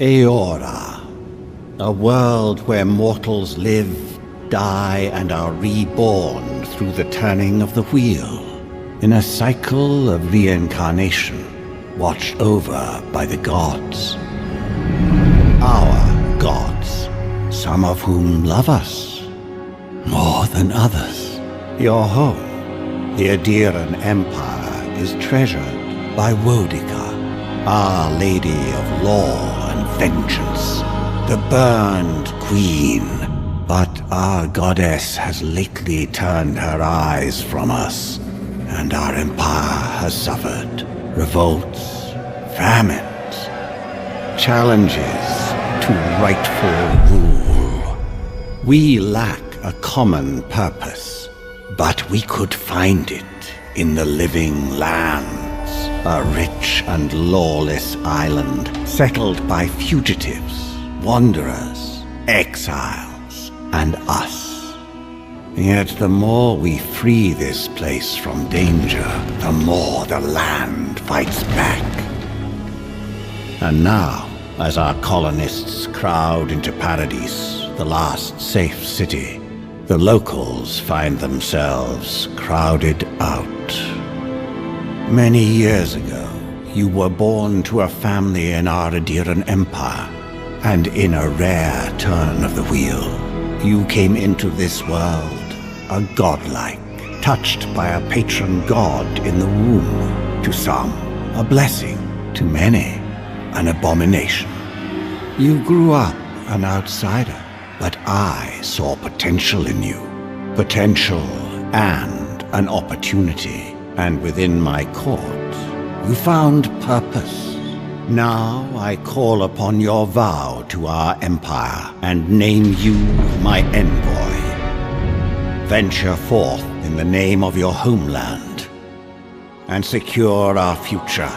Eora, a world where mortals live, die, and are reborn through the turning of the wheel, in a cycle of reincarnation, watched over by the gods. Our gods, some of whom love us more than others. Your home, the Adiran Empire, is treasured by Wodica, Our Lady of Law and Vengeance, the Burned Queen. But our goddess has lately turned her eyes from us, and our empire has suffered revolts, famines, challenges to rightful rule. We lack a common purpose, but we could find it in the living lands, a rich and lawless island settled by fugitives, wanderers, exiles, and us. Yet the more we free this place from danger, the more the land fights back. And now, as our colonists crowd into Paradise, the last safe city, the locals find themselves crowded out. Many years ago, you were born to a family in our Adiran Empire, and in a rare turn of the wheel, you came into this world a godlike, touched by a patron god in the womb. To some, a blessing; to many, an abomination. You grew up an outsider, but I saw potential in you. Potential and an opportunity. And within my court, you found purpose. Now I call upon your vow to our empire and name you my envoy. Venture forth in the name of your homeland and secure our future.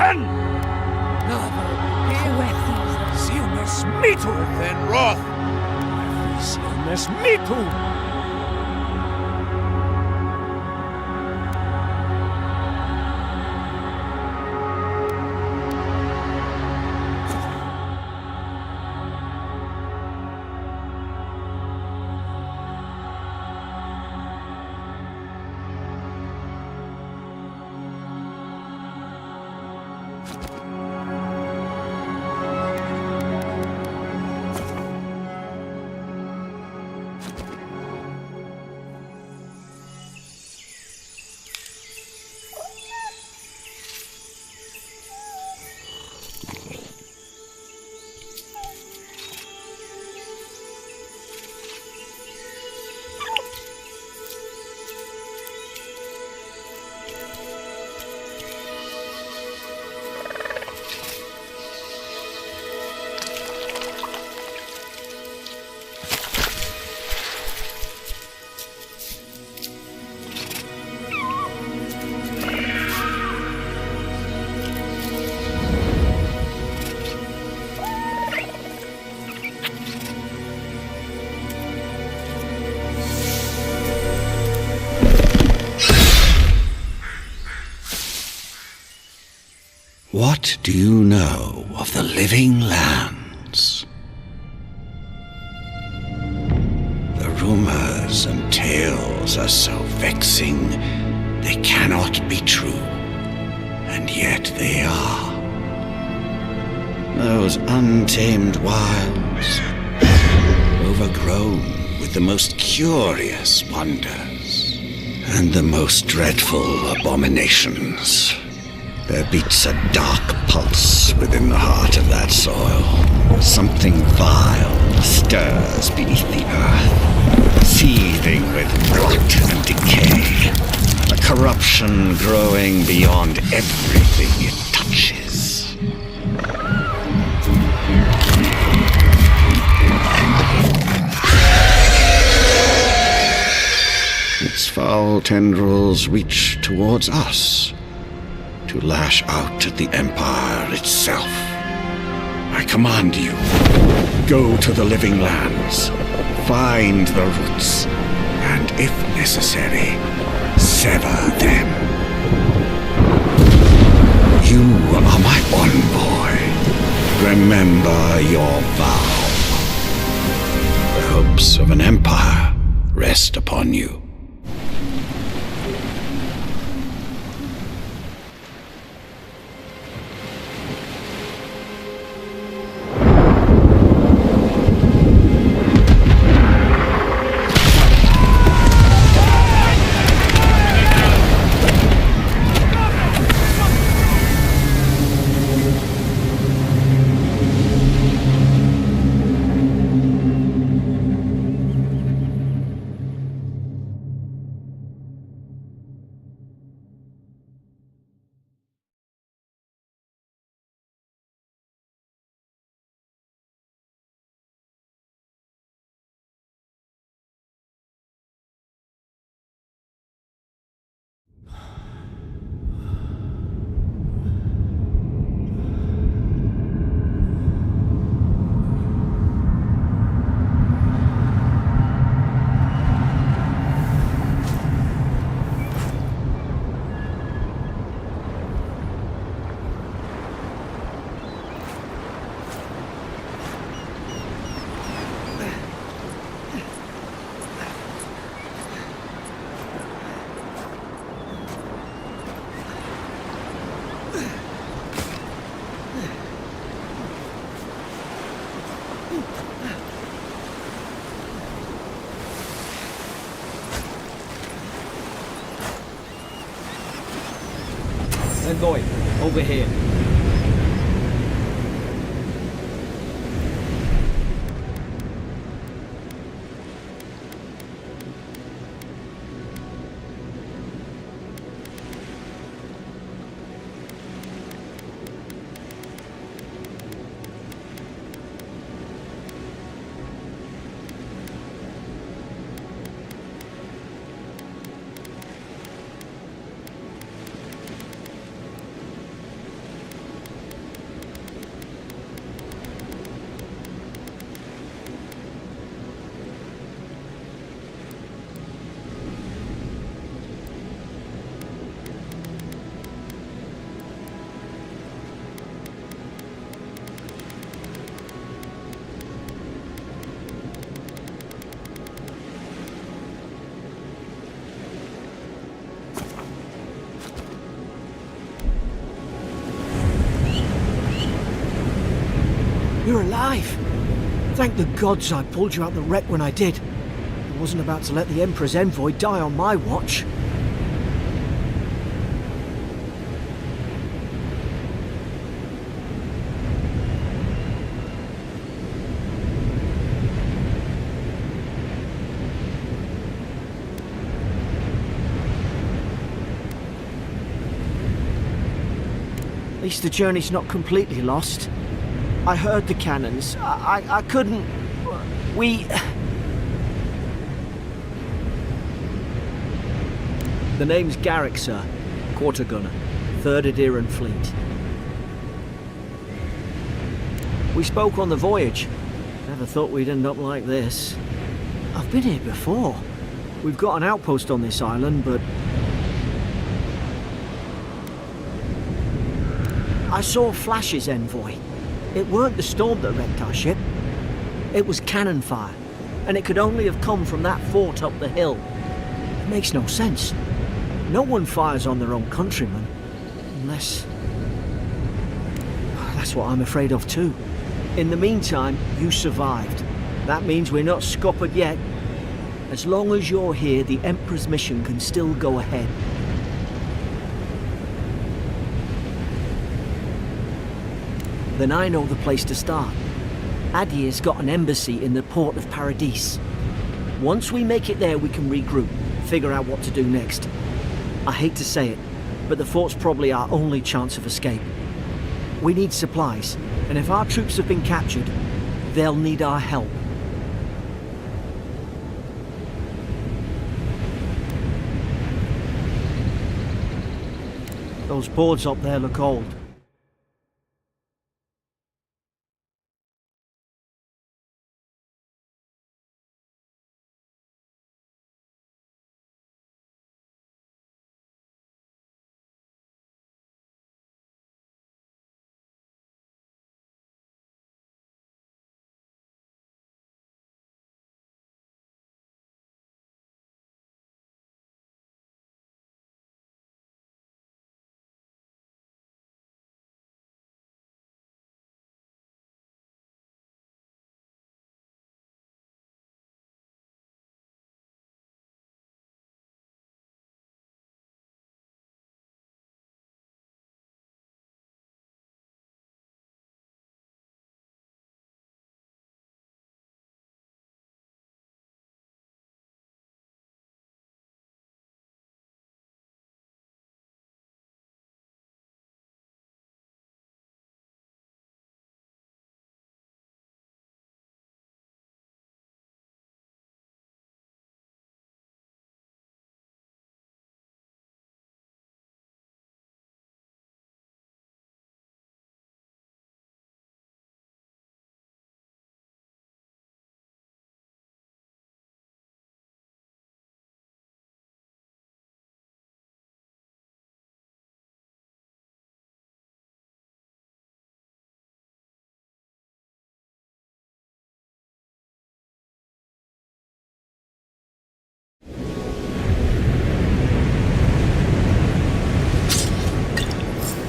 Fen! Silnes mitu! Then Roth! Silnes mitu! What do you know of the living lands? The rumors and tales are so vexing, they cannot be true, and yet they are. Those untamed wilds, overgrown with the most curious wonders and the most dreadful abominations. There beats a dark pulse within the heart of that soil. Something vile stirs beneath the earth, seething with rot and decay. A corruption growing beyond everything it touches. Its foul tendrils reach towards us, to lash out at the Empire itself. I command you, go to the living lands, find the roots, and if necessary, sever them. You are my envoy. Remember your vow. The hopes of an empire rest upon you. Envoy, over here. You're alive! Thank the gods I pulled you out the wreck when I did. I wasn't about to let the Emperor's envoy die on my watch. At least the journey's not completely lost. I heard the cannons. I couldn't... We... The name's Garrick, sir. Quarter gunner. 3rd Adherent Fleet. We spoke on the voyage. Never thought we'd end up like this. I've been here before. We've got an outpost on this island, but... I saw flashes, envoy. It weren't the storm that wrecked our ship. It was cannon fire, and it could only have come from that fort up the hill. It makes no sense. No one fires on their own countrymen, unless... That's what I'm afraid of too. In the meantime, you survived. That means we're not scuppered yet. As long as you're here, the Emperor's mission can still go ahead. Then I know the place to start. Adir's got an embassy in the port of Paradis. Once we make it there, we can regroup, figure out what to do next. I hate to say it, but the fort's probably our only chance of escape. We need supplies, and if our troops have been captured, they'll need our help. Those boards up there look old.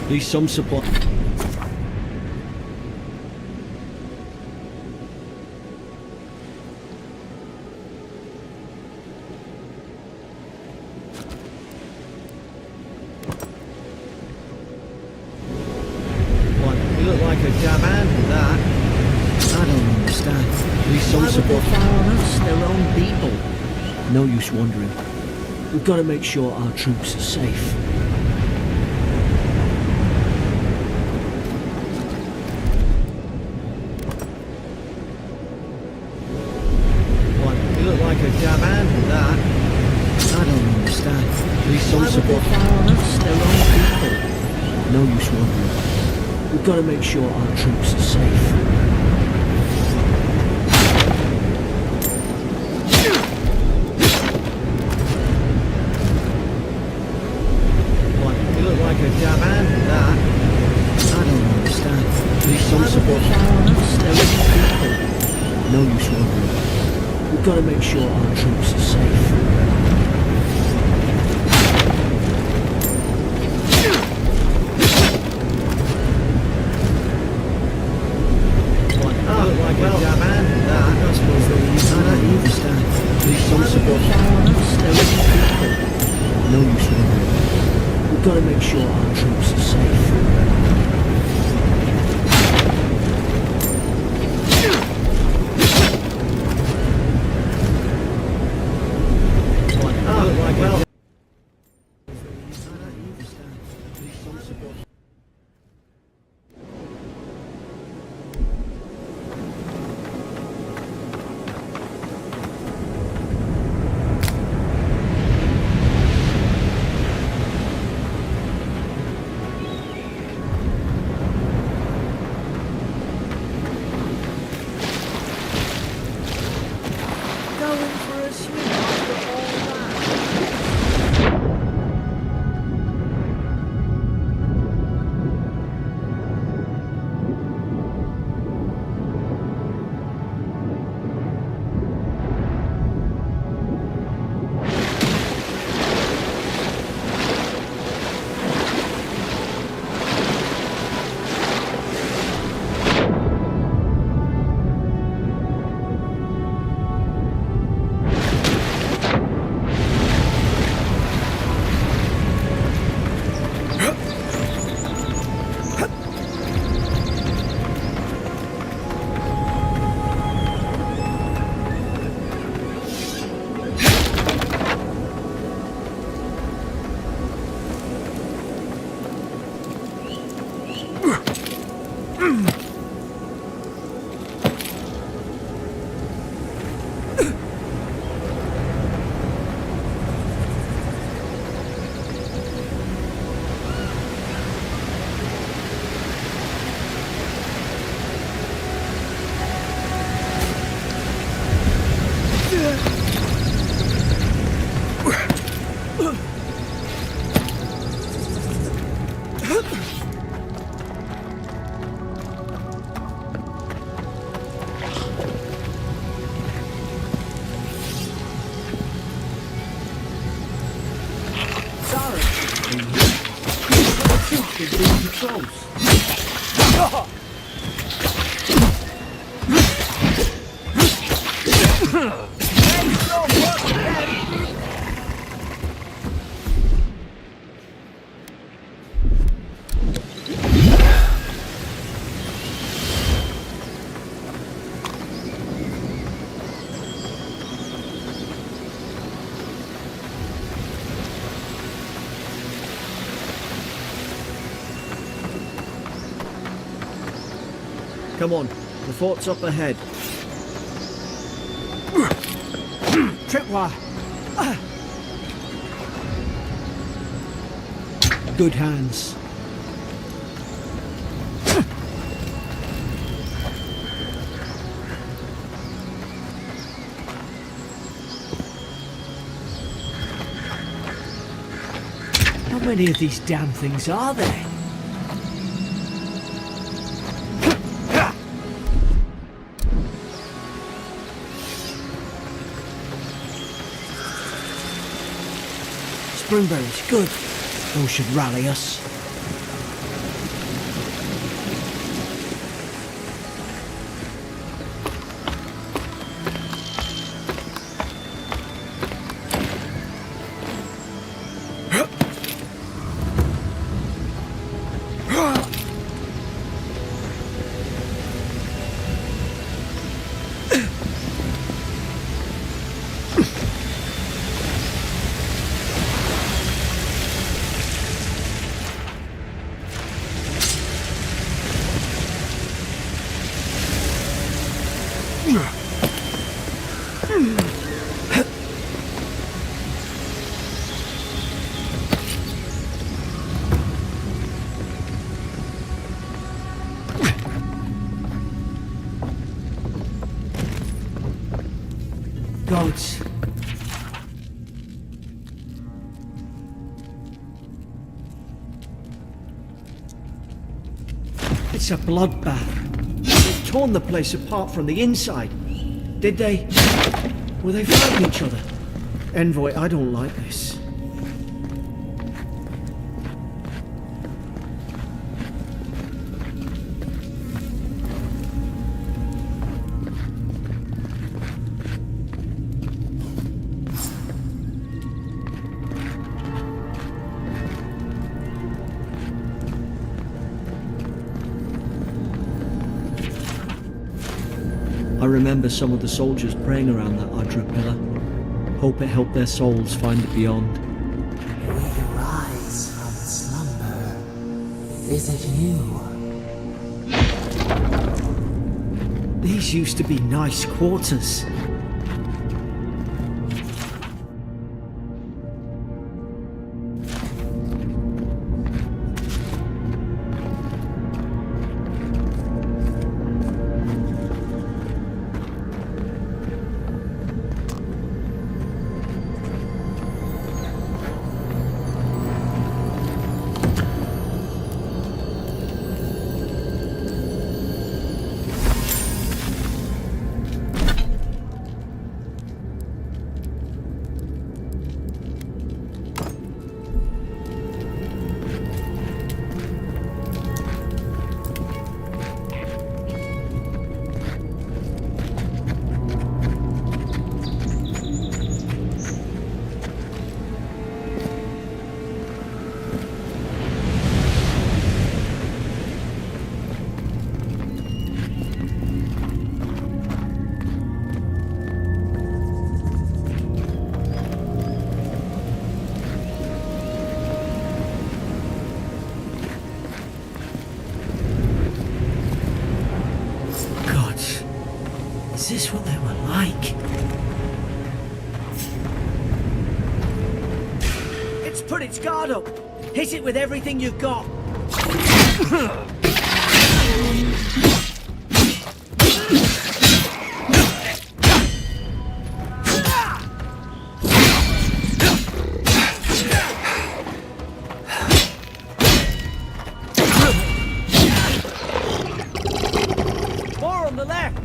At least some support. What? You look like a Javan with that. I don't understand. At least some support. Why would they fire on us, their own people? No use wondering. We've got to make sure our troops are safe. Like a Javan with that. I don't understand. At least some support. Why would they fire on us, their own people? No use wondering. We've got to make sure our troops are safe. What? You look like a Javan with that. I don't understand. At least some support. Why would they fire on us, their own people? No use wondering. We've got to make sure our troops are safe. What? Gotta make sure our troops are safe. Going for a swim after all that. Come on, the fort's up ahead. Tripwire! Good hands. How many of these damn things are there? Springberries, good. Those should rally us. Goats. It's a bloodbath. They've torn the place apart from the inside. Did they? Were they fighting each other? Envoy, I don't like this. I remember some of the soldiers praying around that Adra pillar. Hope it helped their souls find the beyond. We rise from slumber. Is it you? These used to be nice quarters. Is this what they were like? It's put its guard up! Hit it with everything you've got! More on the left!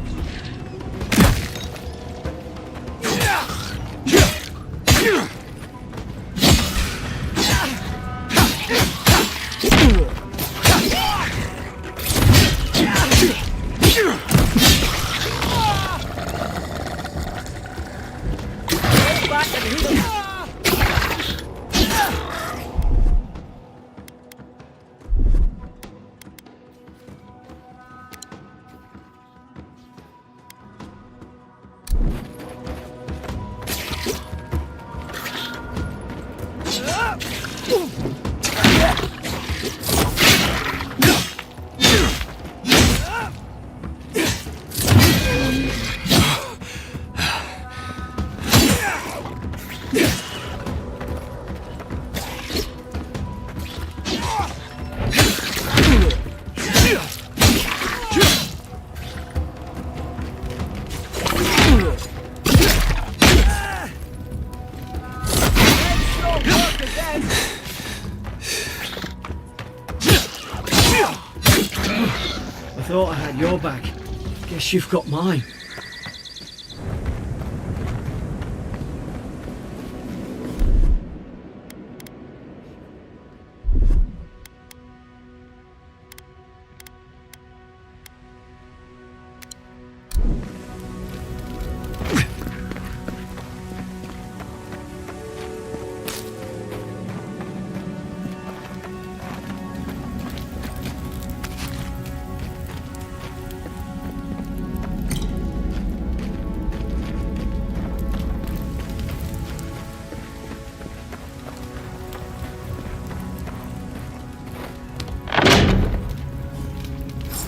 I thought I had your back. Guess you've got mine.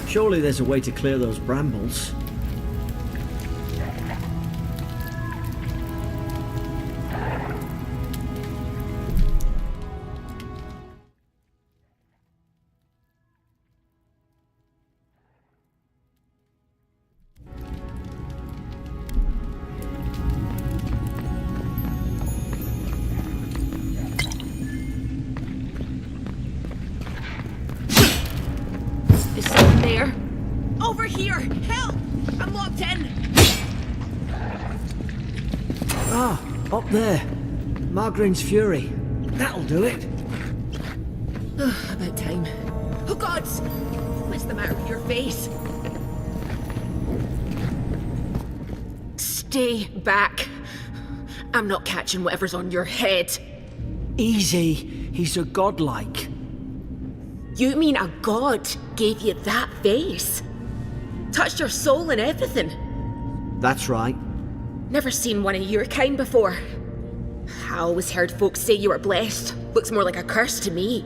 Surely there's a way to clear those brambles. Is someone there? Over here! Help! I'm locked in! Ah, up there. Margarine's Fury. That'll do it. About time. Oh gods! What's the matter with your face? Stay back. I'm not catching whatever's on your head. Easy. He's a godlike. You mean a god gave you that face? Touched your soul and everything? That's right. Never seen one of your kind before. I always heard folks say you were blessed. Looks more like a curse to me.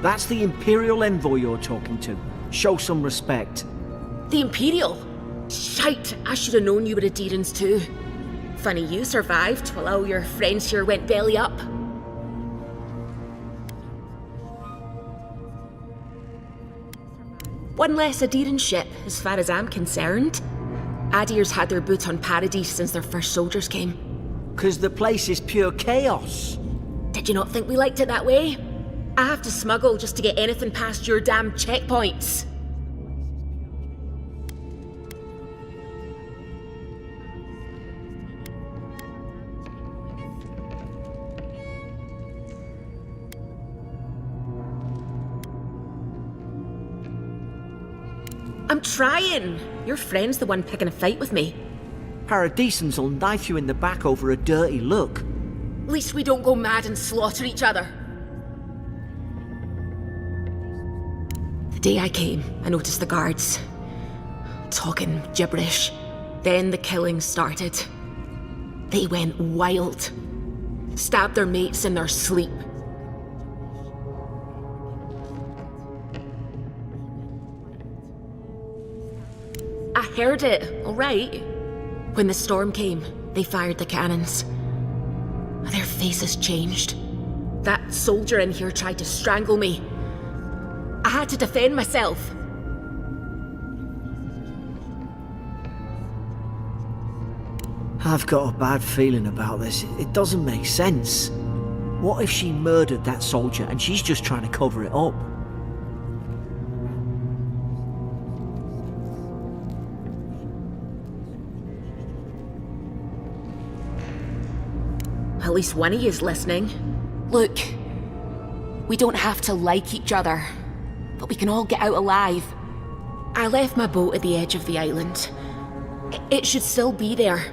That's the Imperial envoy you're talking to. Show some respect. The Imperial? Shite, I should have known you were Adherents too. Funny you survived while all your friends here went belly up. One less Adherent ship, as far as I'm concerned. Adir's had their boot on Paradise since their first soldiers came. 'Cause the place is pure chaos. Did you not think we liked it that way? I have to smuggle just to get anything past your damn checkpoints. I'm trying. Your friend's the one picking a fight with me. Paradisans will knife you in the back over a dirty look. At least we don't go mad and slaughter each other. The day I came, I noticed the guards talking gibberish. Then the killing started. They went wild. Stabbed their mates in their sleep. I heard it, all right. When the storm came, they fired the cannons. Their faces changed. That soldier in here tried to strangle me. I had to defend myself. I've got a bad feeling about this. It doesn't make sense. What if she murdered that soldier and she's just trying to cover it up? At least one of you's listening. Look, we don't have to like each other, but we can all get out alive. I left my boat at the edge of the island. It should still be there.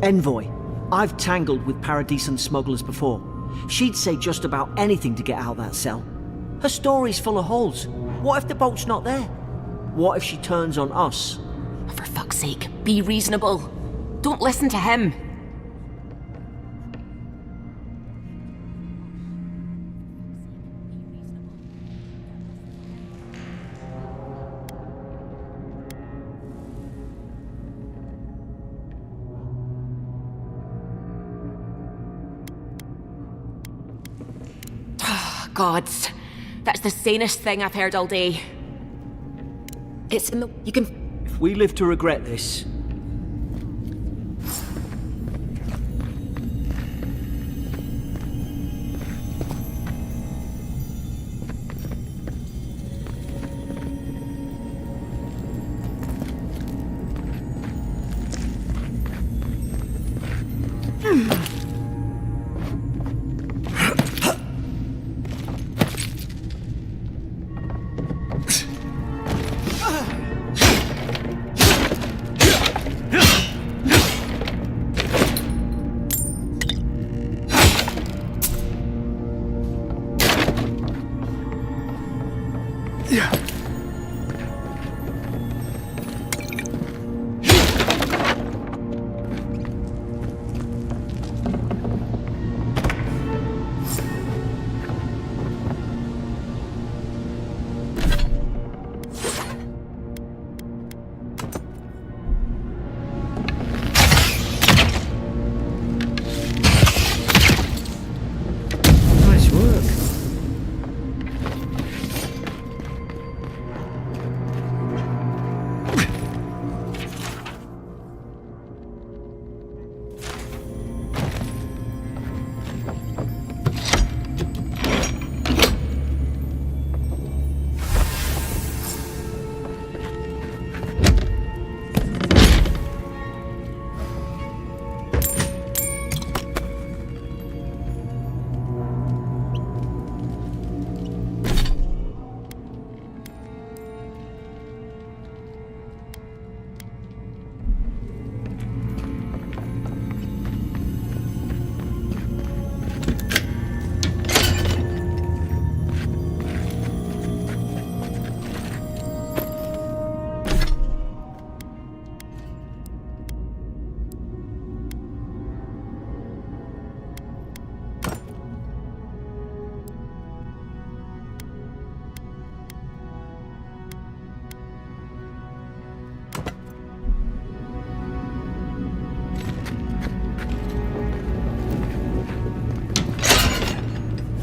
Envoy, I've tangled with Paradisan smugglers before. She'd say just about anything to get out that cell. Her story's full of holes. What if the boat's not there? What if she turns on us? For fuck's sake, be reasonable. Don't listen to him. Gods, that's the sanest thing I've heard all day. It's in the... you can... If we live to regret this... Nice work.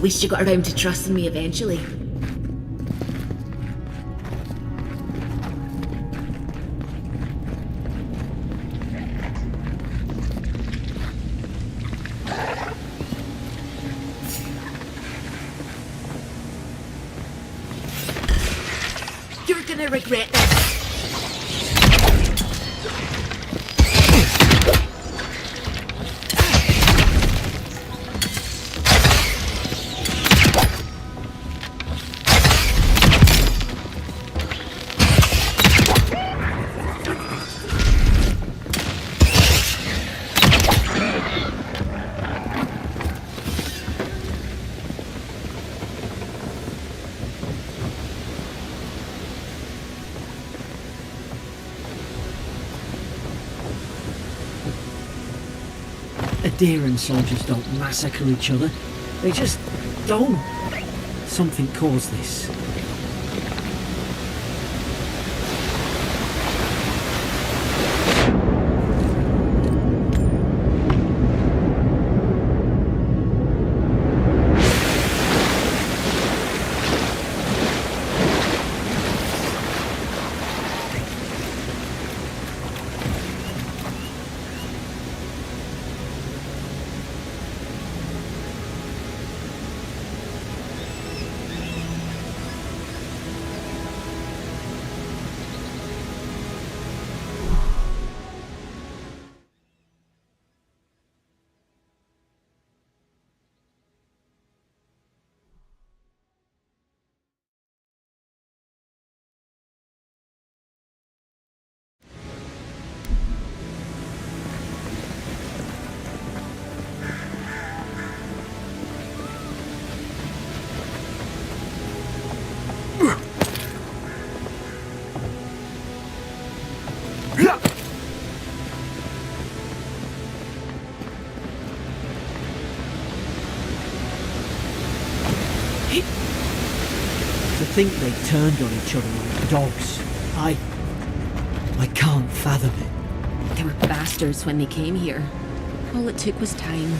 Least you got around to trusting me eventually. You're gonna regret this. Adherent soldiers don't massacre each other. They just don't. Something caused this. To think they turned on each other like dogs. I can't fathom it. They were bastards when they came here. All it took was time.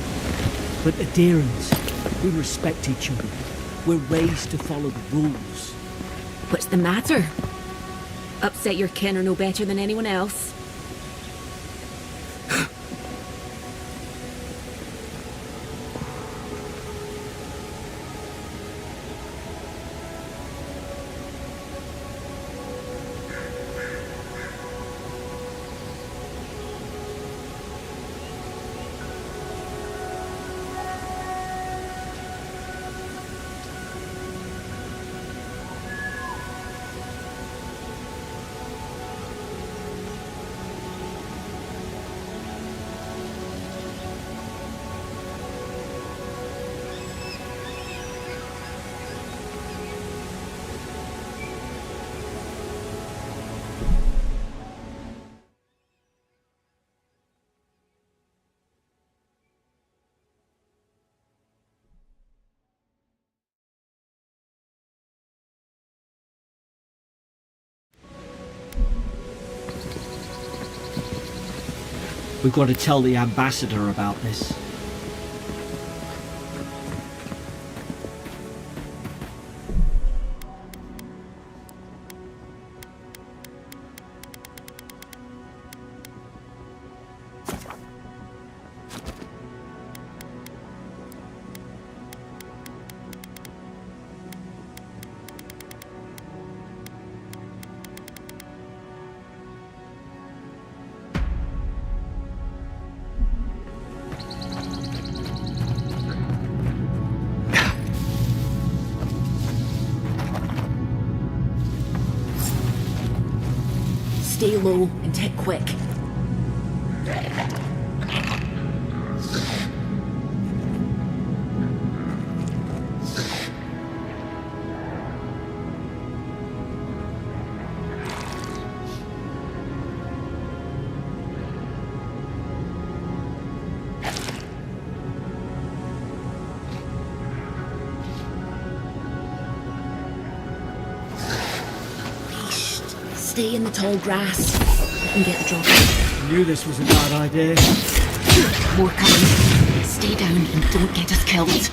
But adherents, we respect each other. We're raised to follow the rules. What's the matter? Upset your kin are no better than anyone else. We've got to tell the ambassador about this. Stay low and hit quick. Stay in the tall grass and get the drop. I knew this was a bad idea. More coming. Stay down and don't get us killed.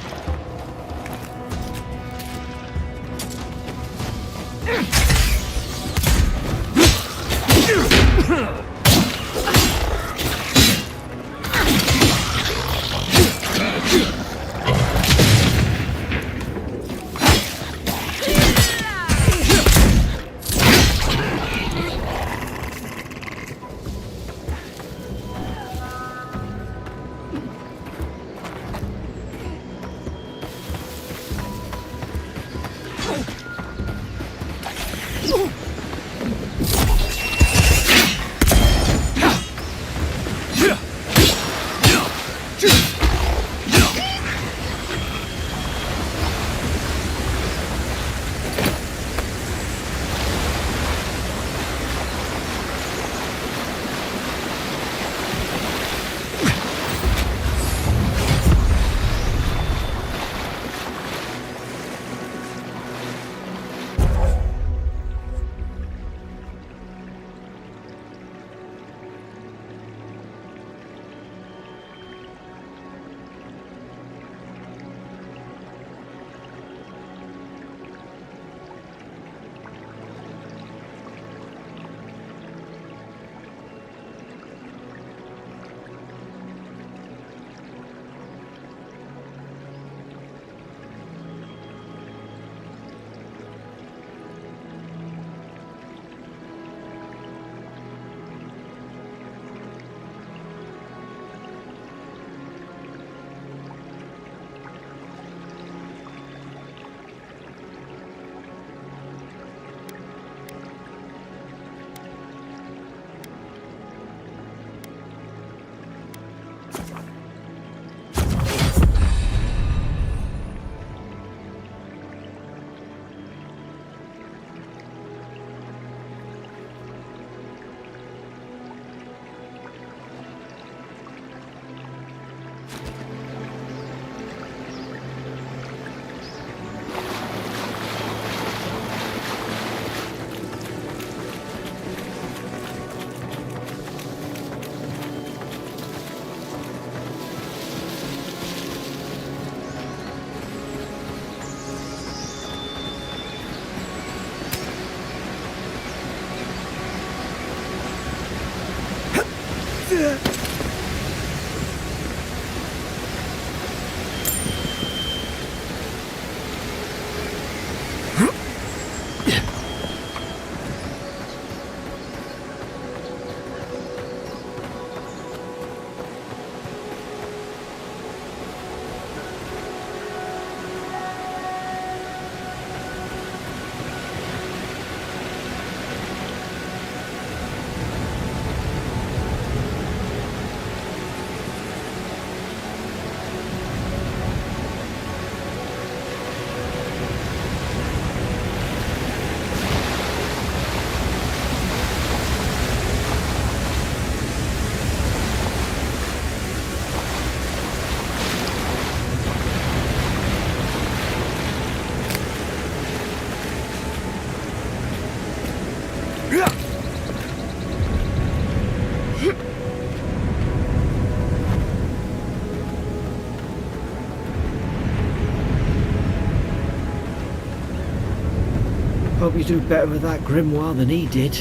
Hope you do better with that grimoire than he did.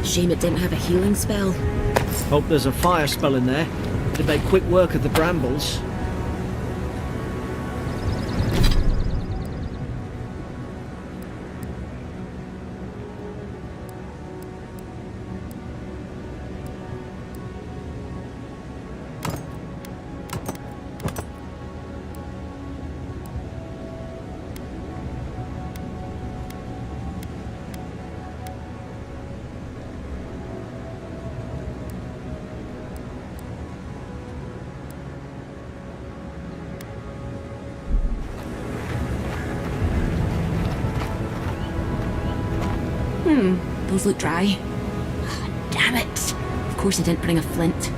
Shame it didn't have a healing spell. Hope there's a fire spell in there. It'd make quick work of the brambles. Those look dry. Ah, damn it! Of course I didn't bring a flint.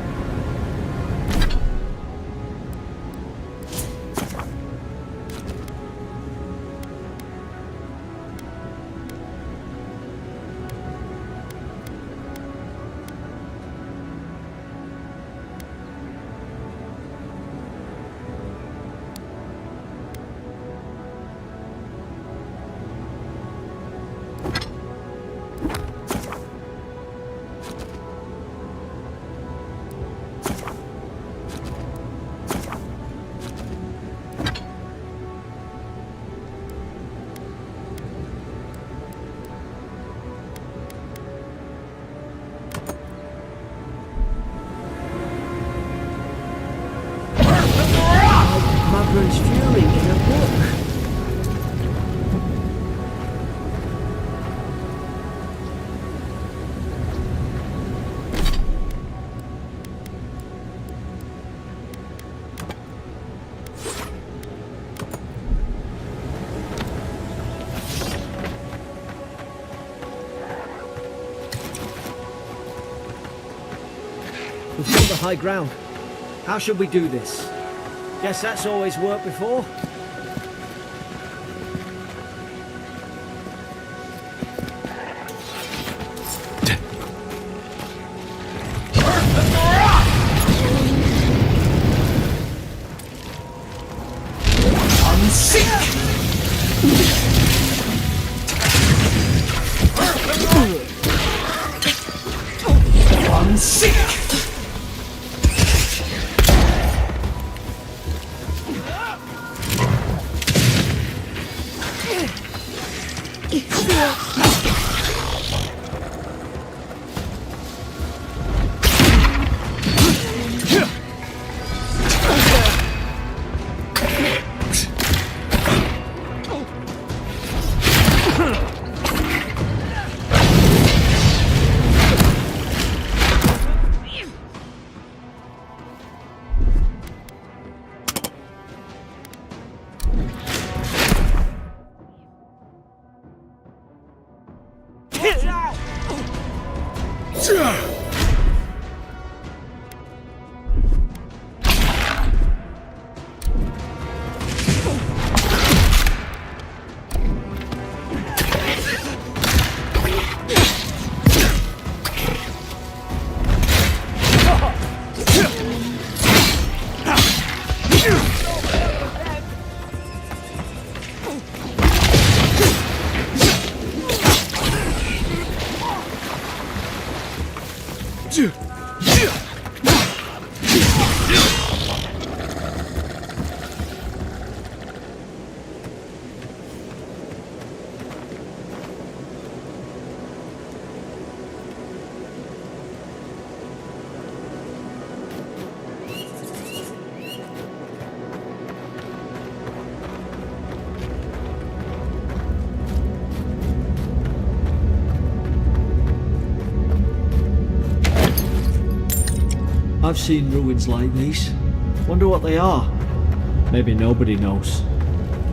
Magran's Fury in a book. We've found the high ground. How should we do this? Guess that's always worked before. I've seen ruins like these. Wonder what they are. Maybe nobody knows.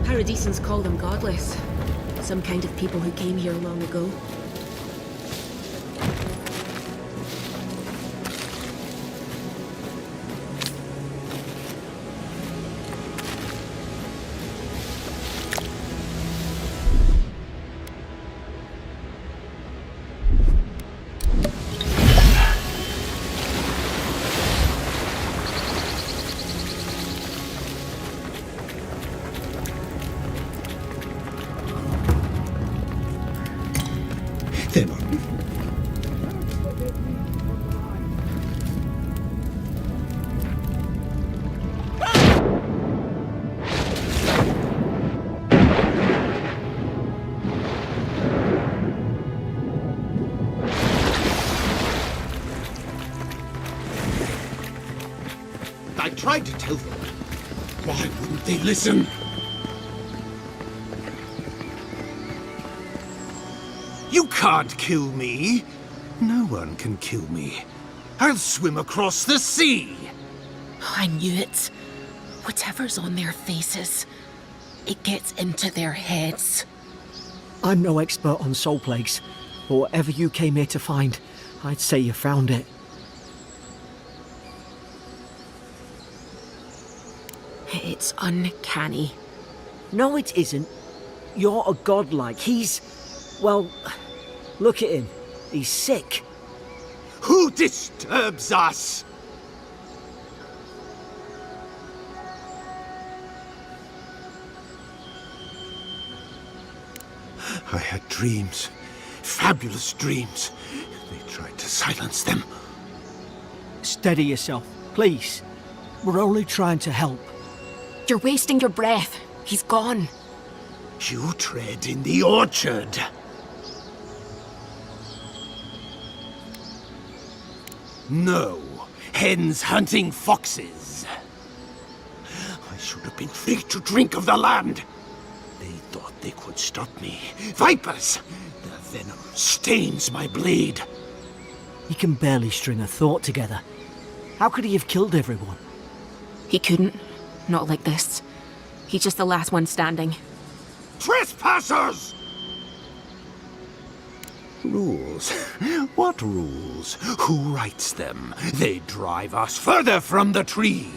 Paradisans call them godless. Some kind of people who came here long ago. tried to tell them. Why wouldn't they listen? You can't kill me. No one can kill me. I'll swim across the sea. I knew it. Whatever's on their faces, it gets into their heads. I'm no expert on soul plagues, but whatever you came here to find, I'd say you found it. It's uncanny. No, it isn't. You're a godlike. He's... well, look at him. He's sick. Who disturbs us? I had dreams. Fabulous dreams. They tried to silence them. Steady yourself, please. We're only trying to help. You're wasting your breath. He's gone. You tread in the orchard. No. Hens hunting foxes. I should have been free to drink of the land. They thought they could stop me. Vipers! Their venom stains my blade. He can barely string a thought together. How could he have killed everyone? He couldn't. Not like this. He's just the last one standing. Trespassers! Rules? What rules? Who writes them? They drive us further from the tree.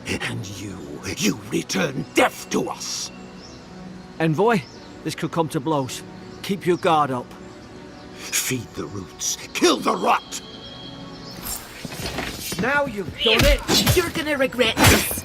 And you return death to us. Envoy, this could come to blows. Keep your guard up. Feed the roots. Kill the rot. Now you've done it! You're gonna regret this.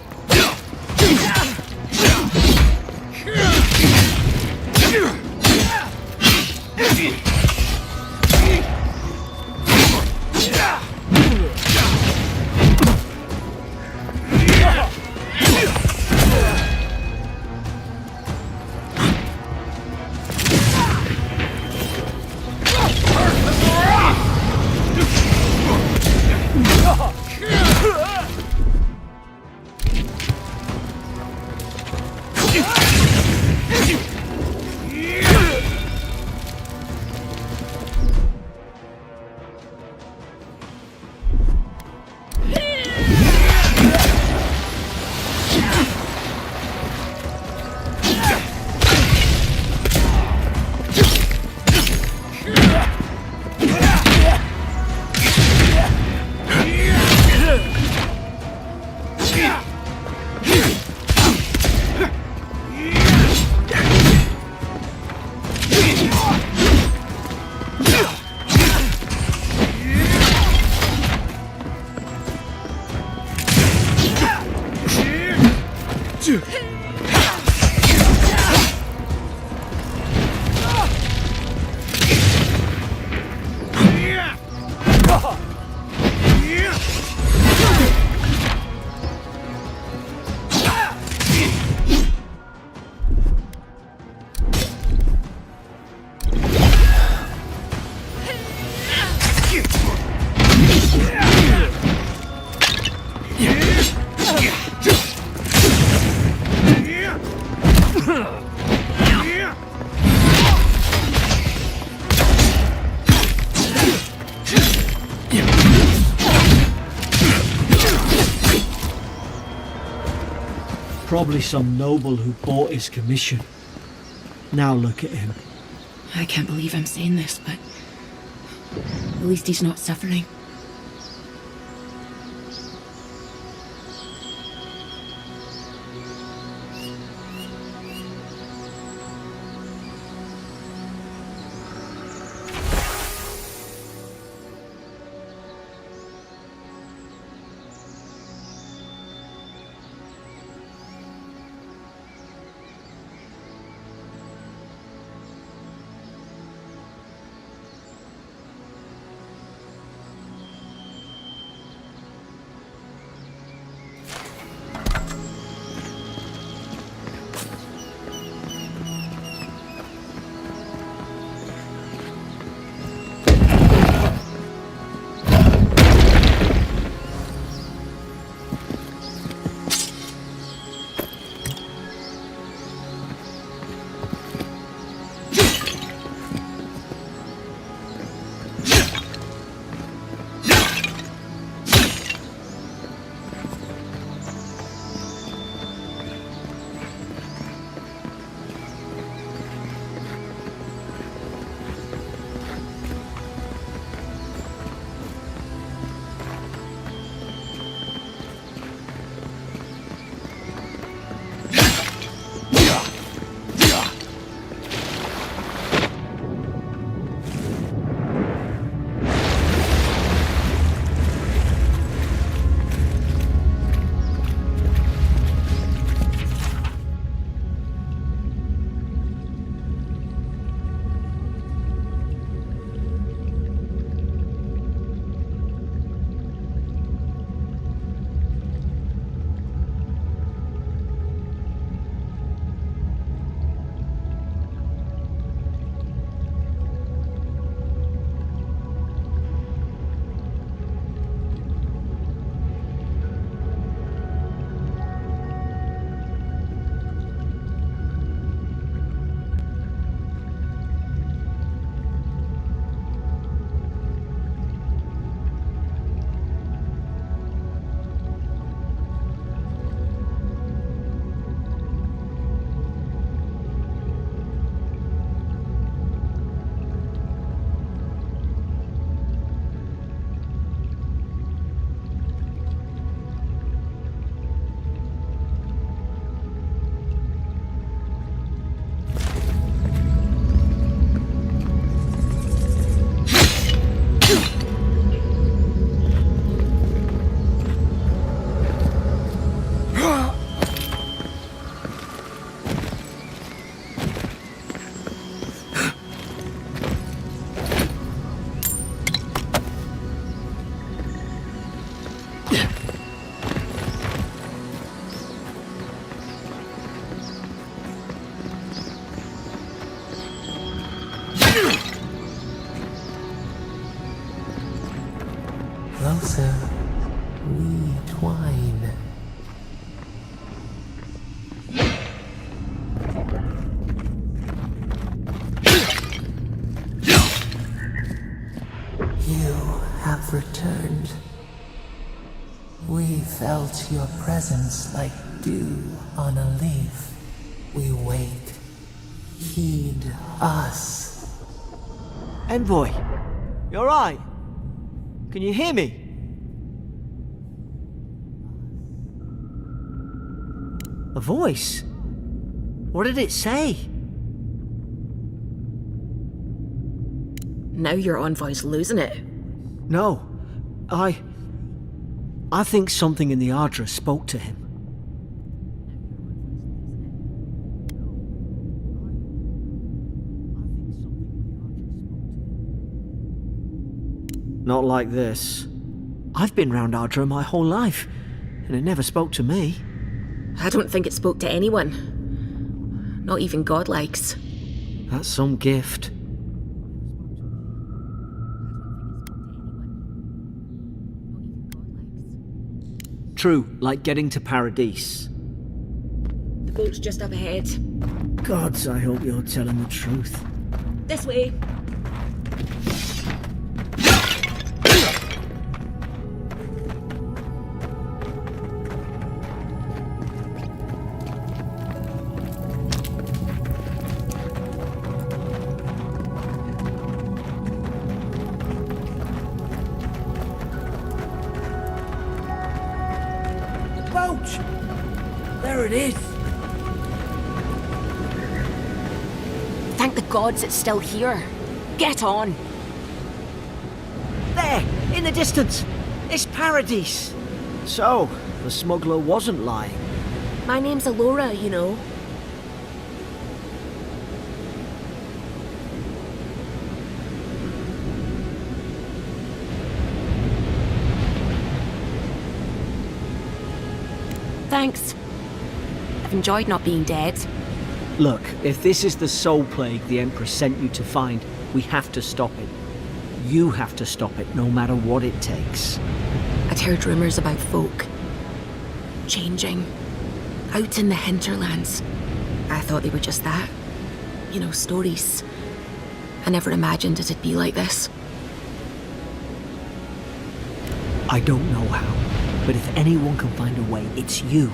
Probably some noble who bought his commission. Now look at him. I can't believe I'm saying this, but at least he's not suffering. felt your presence like dew on a leaf. We wait. Heed us. Envoy, you alright? Can you hear me? A voice? What did it say? Now your envoy's losing it. No, I think something in the Ardra spoke to him. Not like this. I've been round Ardra my whole life, and it never spoke to me. I don't think it spoke to anyone. Not even godlikes. That's some gift. True, like getting to Paradise. The boat's just up ahead. Gods, I hope you're telling the truth. This way. There it is. Thank the gods it's still here. Get on. There, in the distance. It's Paradise. So, the smuggler wasn't lying. My name's Alora, you know. Thanks. I've enjoyed not being dead. Look, if this is the soul plague the Empress sent you to find, we have to stop it. You have to stop it, no matter what it takes. I'd heard rumours about folk changing out in the hinterlands. I thought they were just that. You know, stories. I never imagined it'd be like this. I don't know how, but if anyone can find a way, it's you.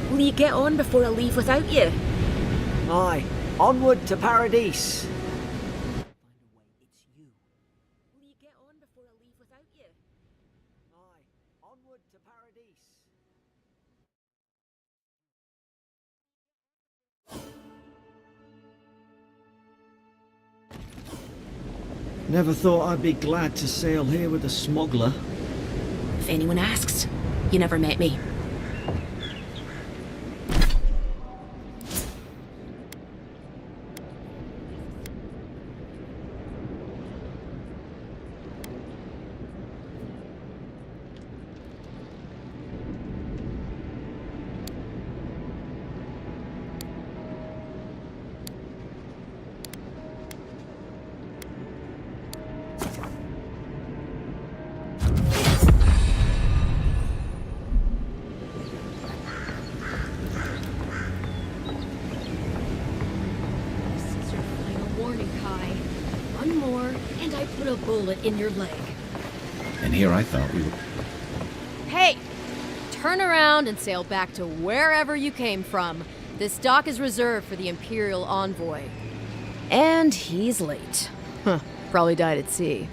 Will you get on before I leave without you? Aye, onward to Paradise. Will you get on before I leave without you? Aye, onward to Paradise. Never thought I'd be glad to sail here with a smuggler. If anyone asks, you never met me. A bullet in your leg. And here I thought we were... Hey! Turn around and sail back to wherever you came from. This dock is reserved for the Imperial Envoy. And he's late. Huh. Probably died at sea.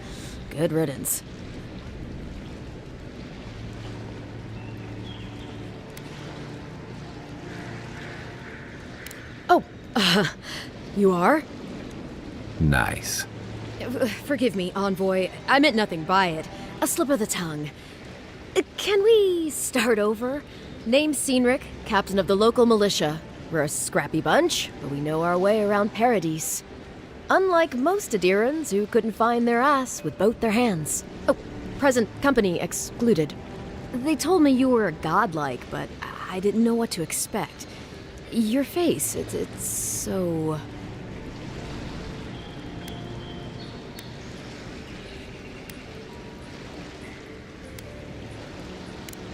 Good riddance. Oh, you are? Nice. Forgive me, Envoy. I meant nothing by it. A slip of the tongue. Can we start over? Name's Cynric, captain of the local militia. We're a scrappy bunch, but we know our way around Paradise. Unlike most Adirans who couldn't find their ass with both their hands. Oh, present company excluded. They told me you were godlike, but I didn't know what to expect. Your face, it's so...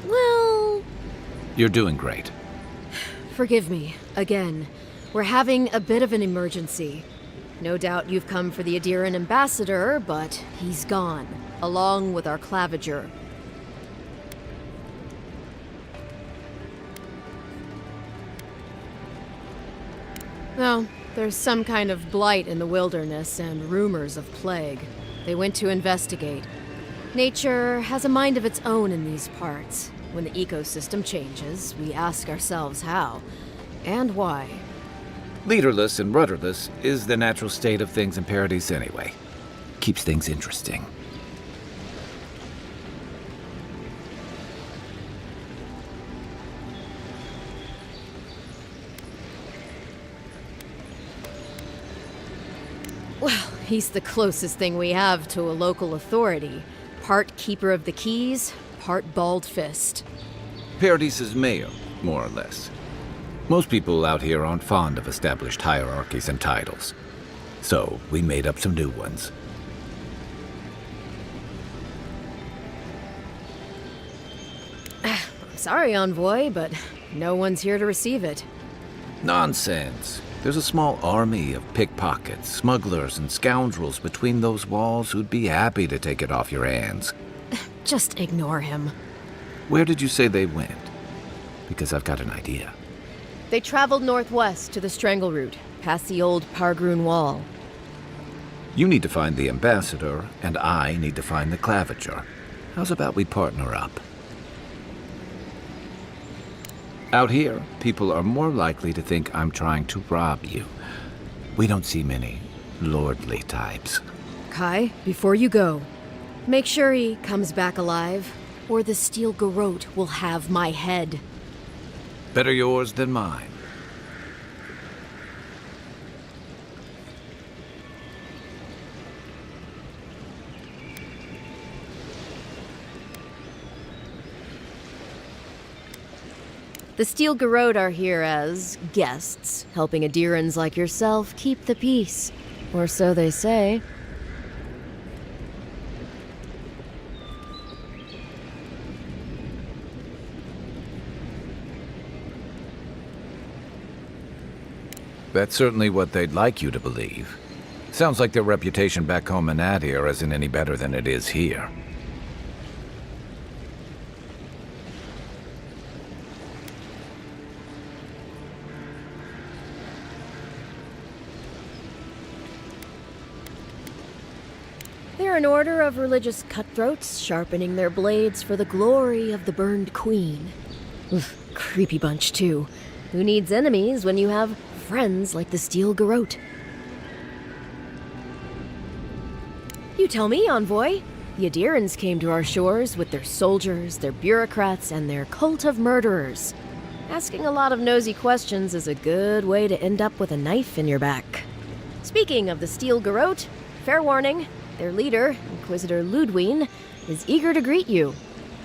Well... You're doing great. Forgive me, again. We're having a bit of an emergency. No doubt you've come for the Adiran ambassador, but he's gone, along with our claviger. No, there's some kind of blight in the wilderness and rumors of plague. They went to investigate. Nature has a mind of its own in these parts. When the ecosystem changes, we ask ourselves how and why. Leaderless and rudderless is the natural state of things in Paradise anyway. Keeps things interesting. Well, he's the closest thing we have to a local authority. Part keeper of the keys, part bald fist. Paradise's mayor, more or less. Most people out here aren't fond of established hierarchies and titles. So, we made up some new ones. I'm sorry, Envoy, but no one's here to receive it. Nonsense. There's a small army of pickpockets, smugglers, and scoundrels between those walls who'd be happy to take it off your hands. Just ignore him. Where did you say they went? Because I've got an idea. They traveled northwest to the Strangle Route, past the old Pargroon Wall. You need to find the ambassador, and I need to find the claviger. How's about we partner up? Out here, people are more likely to think I'm trying to rob you. We don't see many lordly types. Kai, before you go, make sure he comes back alive, or the Steel Garrote will have my head. Better yours than mine. The Steel Garrote are here as guests, helping Adirans like yourself keep the peace. Or so they say. That's certainly what they'd like you to believe. Sounds like their reputation back home in Adir isn't any better than it is here. They're an order of religious cutthroats, sharpening their blades for the glory of the burned queen. Oof, creepy bunch, too. Who needs enemies when you have friends like the Steel Garrote? You tell me, Envoy. The Adirans came to our shores with their soldiers, their bureaucrats, and their cult of murderers. Asking a lot of nosy questions is a good way to end up with a knife in your back. Speaking of the Steel Garrote, fair warning, their leader, Inquisitor Ludwine, is eager to greet you.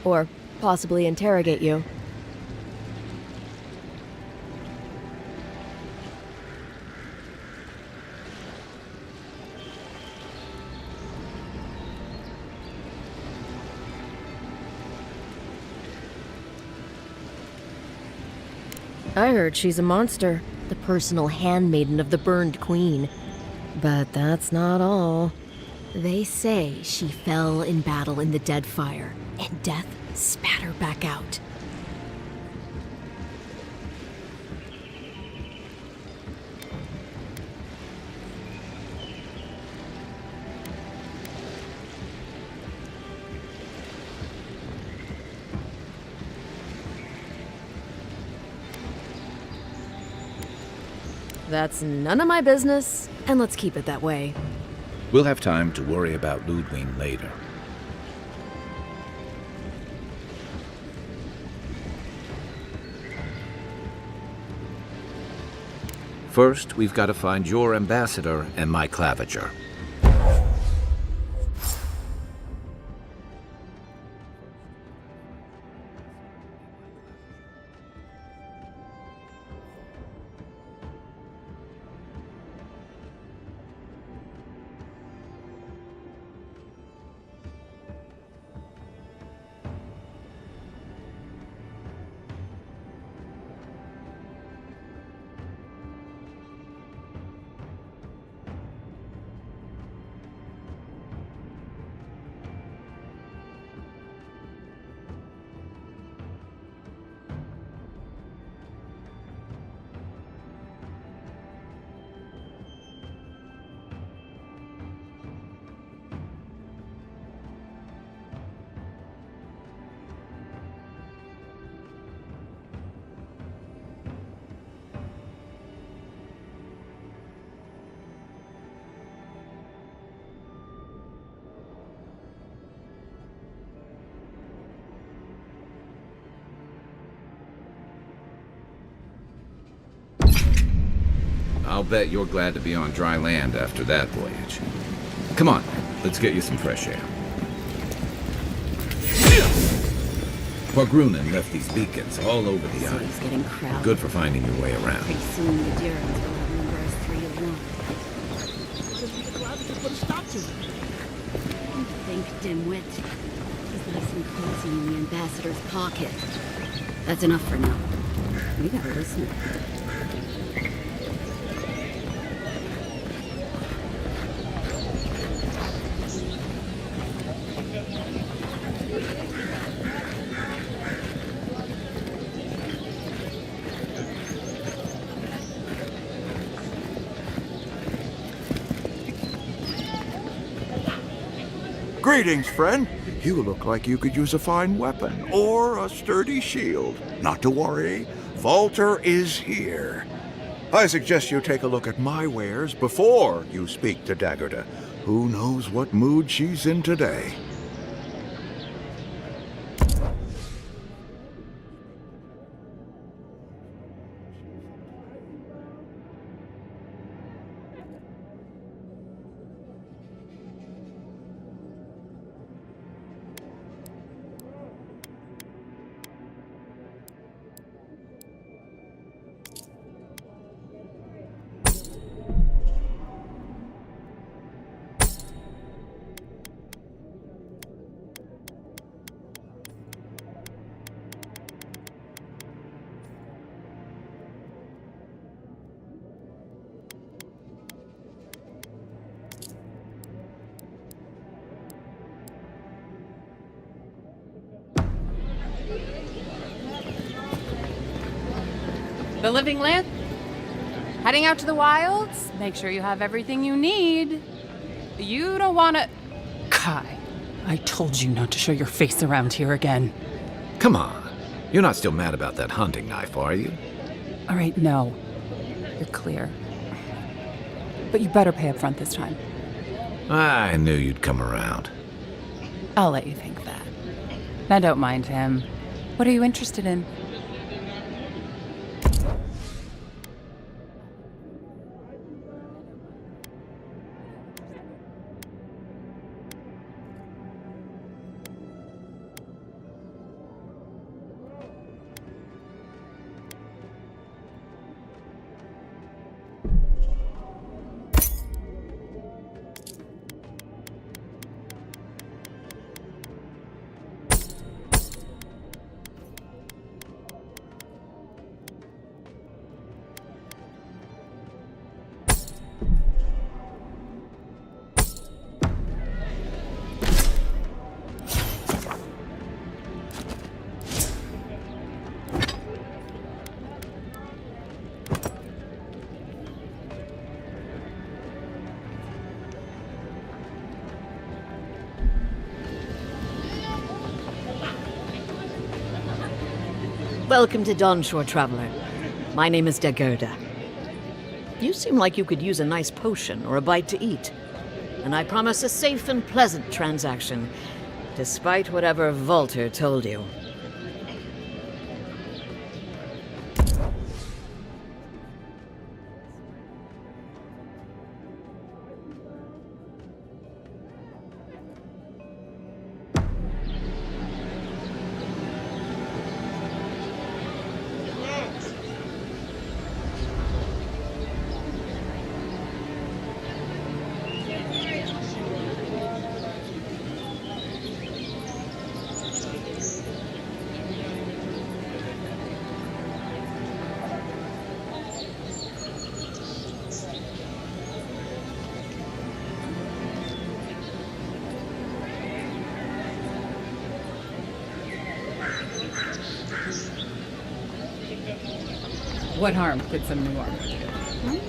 Or possibly interrogate you. I heard she's a monster, the personal handmaiden of the burned queen. But that's not all. They say she fell in battle in the Deadfire, and death spat her back out. That's none of my business, and let's keep it that way. We'll have time to worry about Ludwine later. First, we've got to find your ambassador and my claviger. I'll bet you're glad to be on dry land after that voyage. Come on, let's get you some fresh air. Grunin left these beacons all over the island. City's getting crowded. Good for finding your way around. Pretty soon the Durans will outnumber us 3 to 1. Think, dimwit. He's nice and cozy in the ambassador's pocket. That's enough for now. We gotta listen. Greetings, friend. You look like you could use a fine weapon or a sturdy shield. Not to worry, Volter is here. I suggest you take a look at my wares before you speak to Daggerda. Who knows what mood she's in today? The Living Land? Heading out to the wilds? Make sure you have everything you need. You don't wanna... Kai, I told you not to show your face around here again. Come on. You're not still mad about that hunting knife, are you? All right, no. You're clear. But you better pay up front this time. I knew you'd come around. I'll let you think that. Now don't mind him. What are you interested in? Welcome to Dawnshore, Traveler. My name is Daggerda. You seem like you could use a nice potion or a bite to eat. And I promise a safe and pleasant transaction, despite whatever Volter told you. What harm could some new armor do?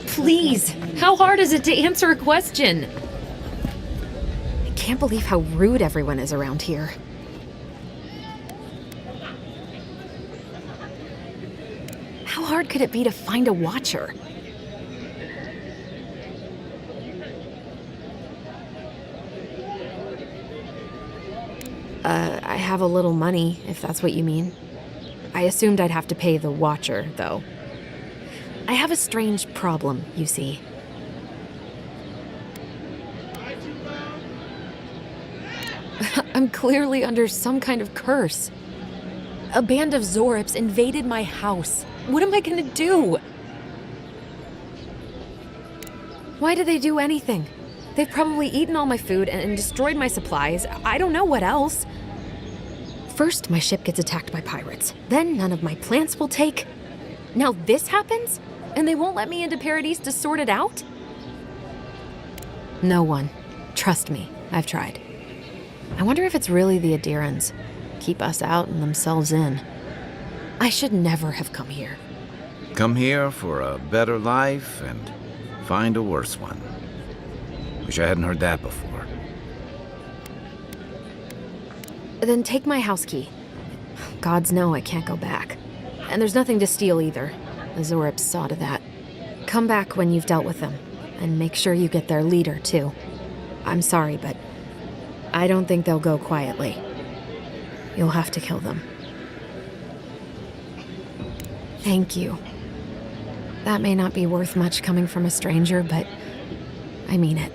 Please! How hard is it to answer a question? I can't believe how rude everyone is around here. How hard could it be to find a watcher? I have a little money, if that's what you mean. I assumed I'd have to pay the watcher, though. I have a strange problem, you see. I'm clearly under some kind of curse. A band of Zorips invaded my house. What am I gonna do? Why did they do anything? They've probably eaten all my food and destroyed my supplies. I don't know what else. First, my ship gets attacked by pirates. Then none of my plants will take. Now this happens? And they won't let me into Paradise to sort it out? No one. Trust me, I've tried. I wonder if it's really the Adirans. Keep us out and themselves in. I should never have come here. Come here for a better life and find a worse one. Wish I hadn't heard that before. Then take my house key. Gods know I can't go back. And there's nothing to steal either. The Zorips saw to that. Come back when you've dealt with them. And make sure you get their leader, too. I'm sorry, but I don't think they'll go quietly. You'll have to kill them. Thank you. That may not be worth much coming from a stranger, but I mean it.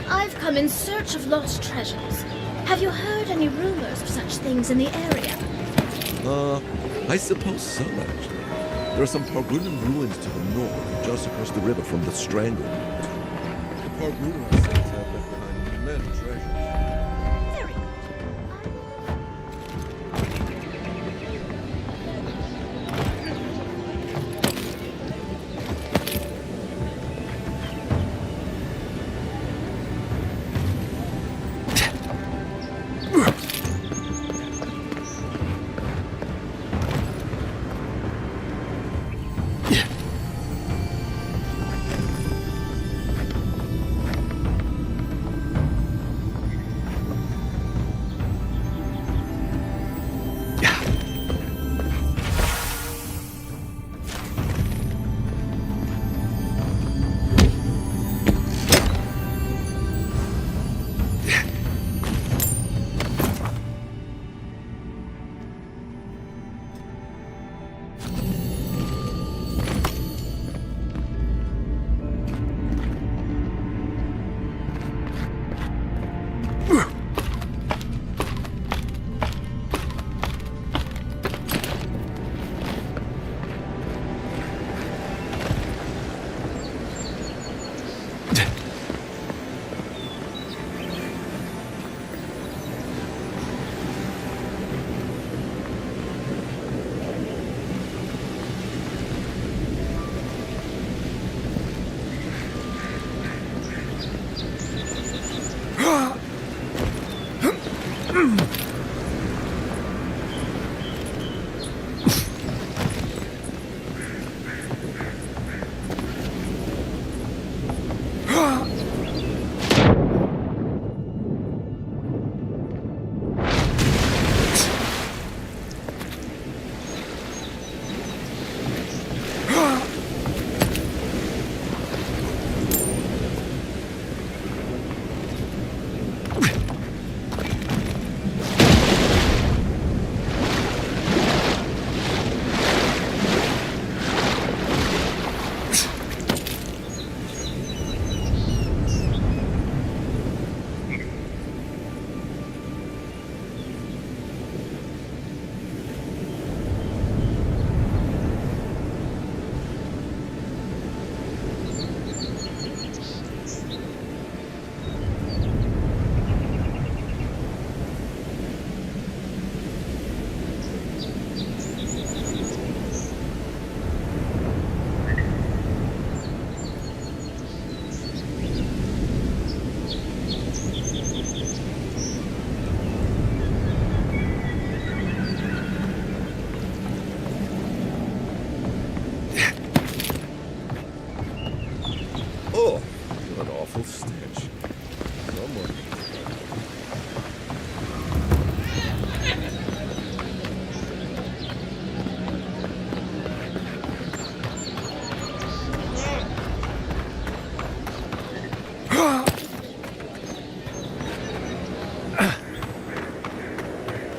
I've come in search of lost treasures. Have you heard any rumors of such things in the area? I suppose so, actually. There are some Pargunan ruins to the north, just across the river from the Stranglehold. The Pargunan are said to have left behind many treasures. Very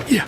Yeah.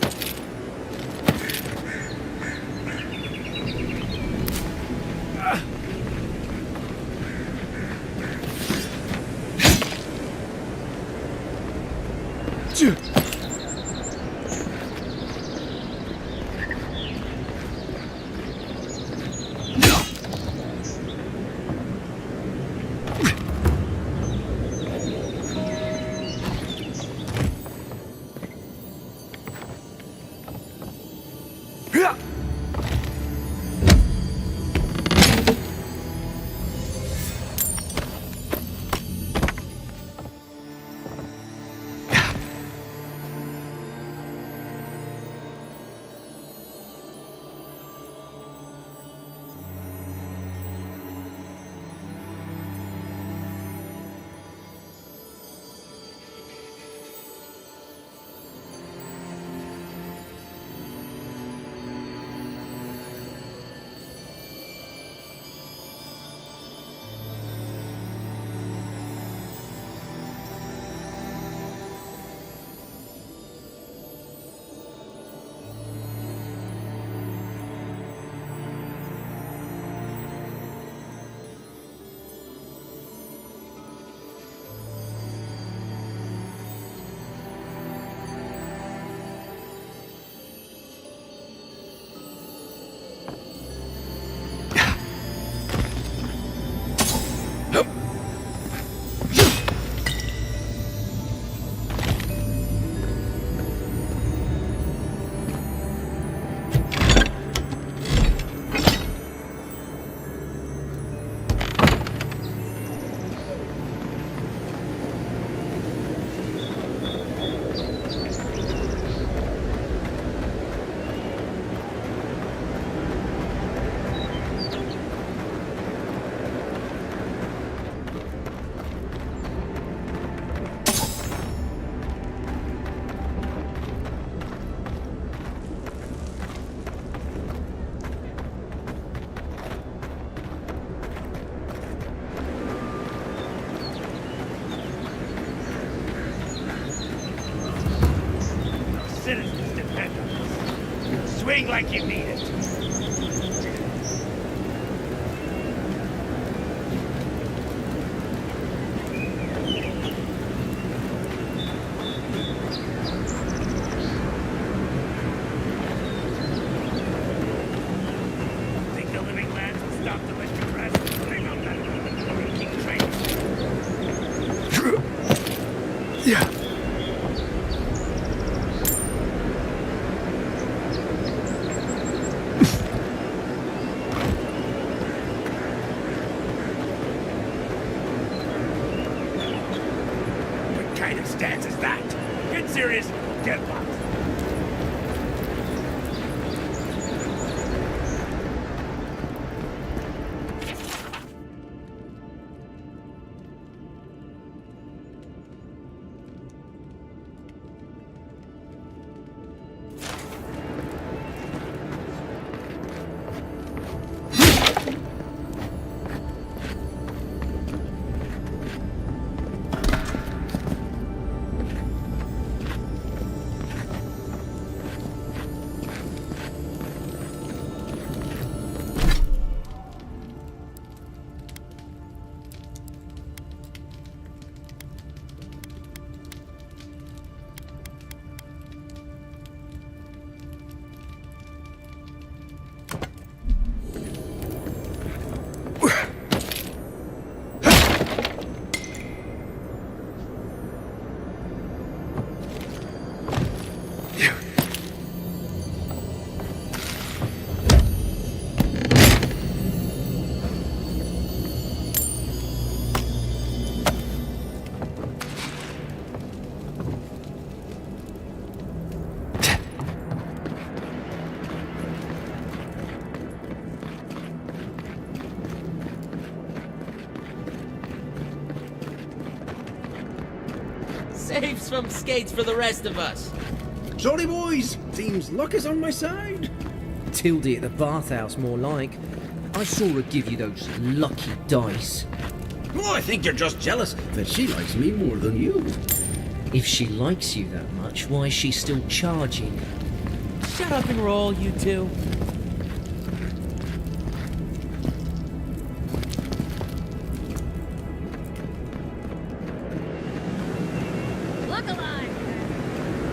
Citizens depend on us. Swing like you need it. Think the living lands will stop the electric press? Hang on that. We're gonna keep trading. Yeah. What kind of stance is that? Get serious, get lost. Saves from skates for the rest of us. Jolly boys! Seems luck is on my side. Tildy at the bathhouse, more like. I saw her give you those lucky dice. Oh, I think you're just jealous that she likes me more than you. If she likes you that much, why is she still charging? Shut up and roll, you two. Look alive!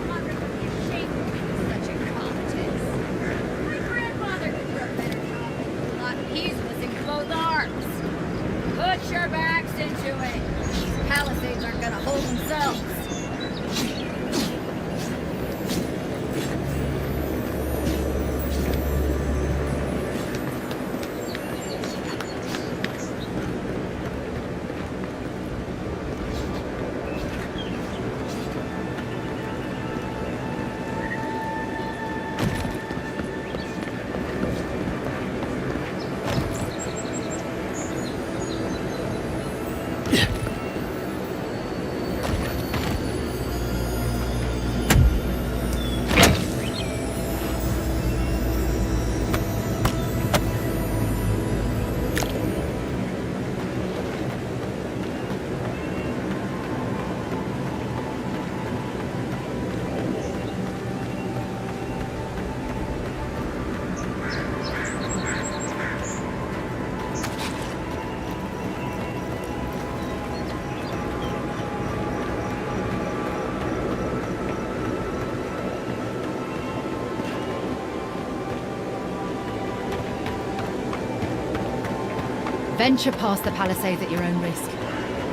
Mother would be ashamed of being such incompetence. My grandfather could do a better job than Lockheed was in both arms. Put your backs into it. These palisades aren't gonna hold themselves. Venture past the palisades at your own risk.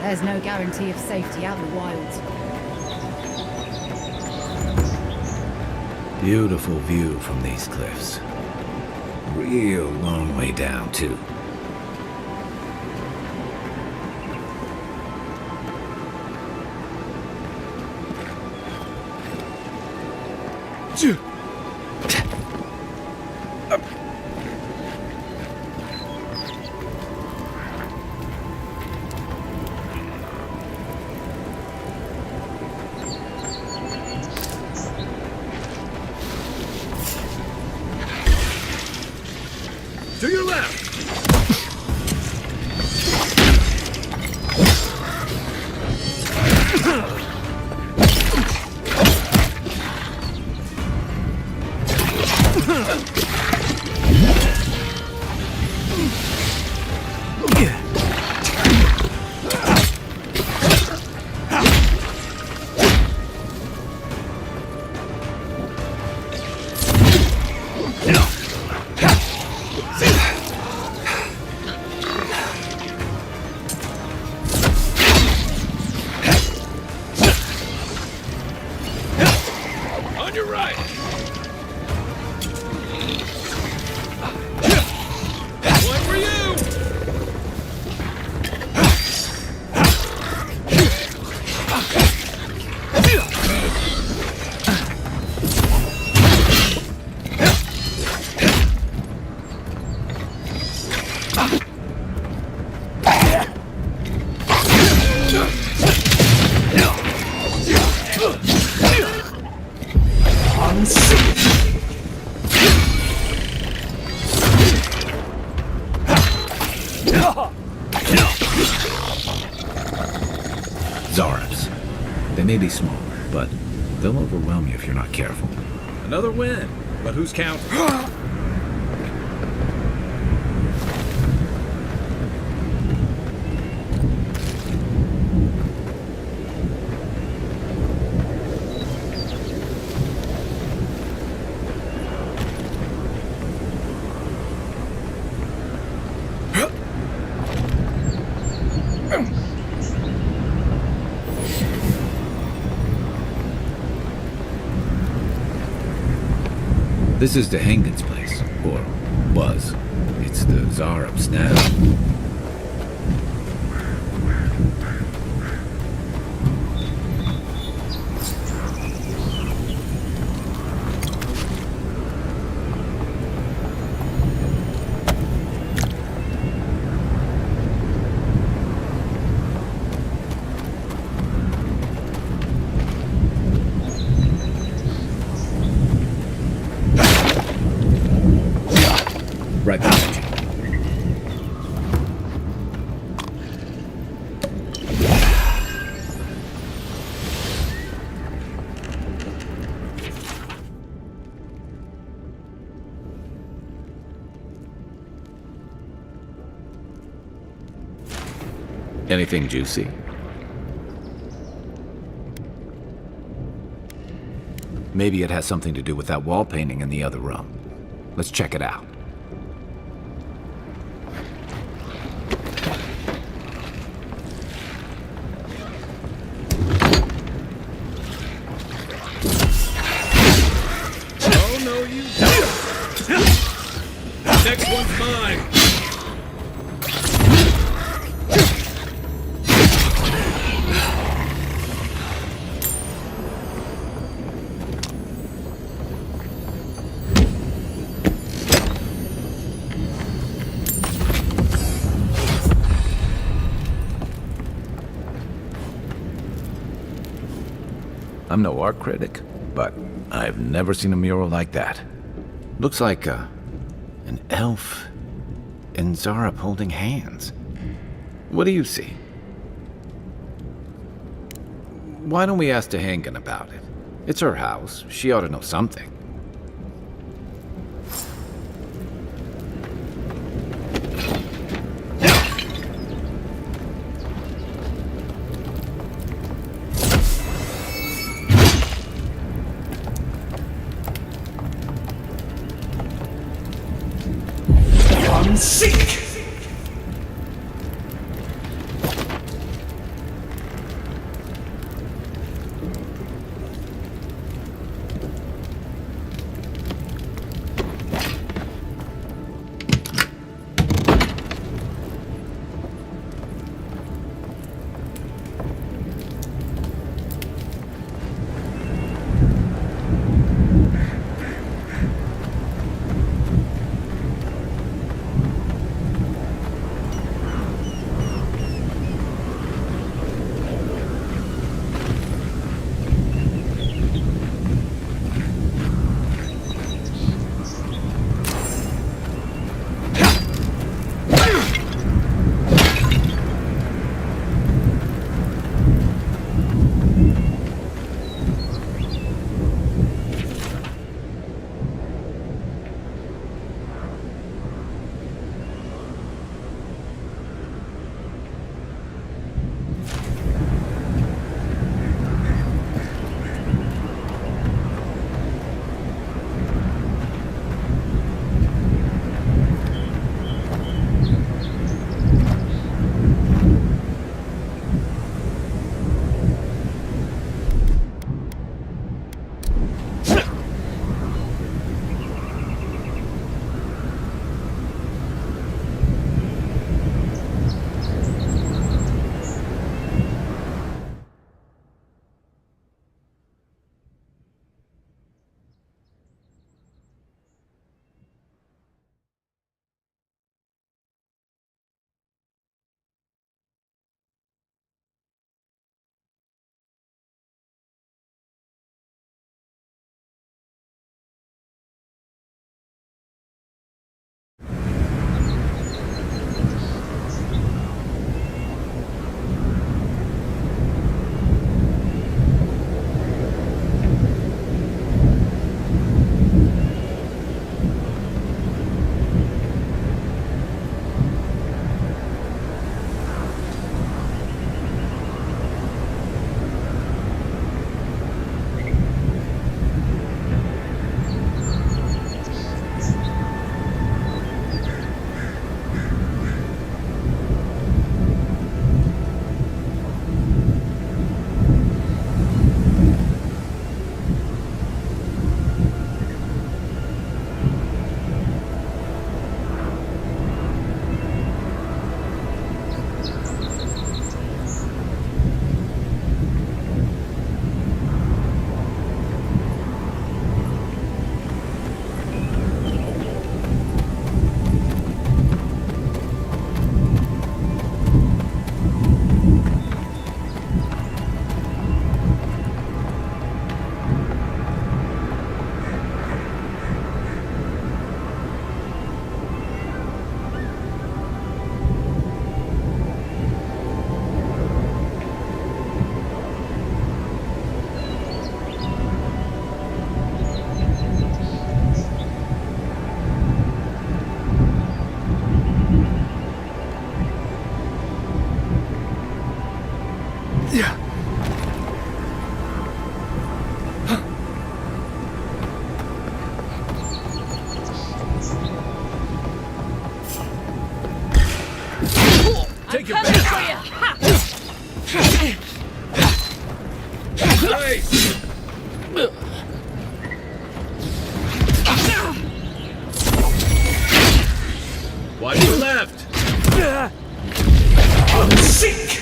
There's no guarantee of safety out in the wilds. Beautiful view from these cliffs. Real long way down, too. To your left! On your right! One for you! Zarabs. They may be smaller, but they'll overwhelm you if you're not careful. Another win, but who's counting? This is the Hengen's place, or was. It's the Zarabs now. Right behind you. Anything juicy? Maybe it has something to do with that wall painting in the other room. Let's check it out. Oh, no, you don't. Next one's mine. I'm no art critic, but I've never seen a mural like that. Looks like an elf and Zarab holding hands. What do you see? Why don't we ask Tehangan about it? It's her house. She ought to know something. Seek! Watch your left! Seek!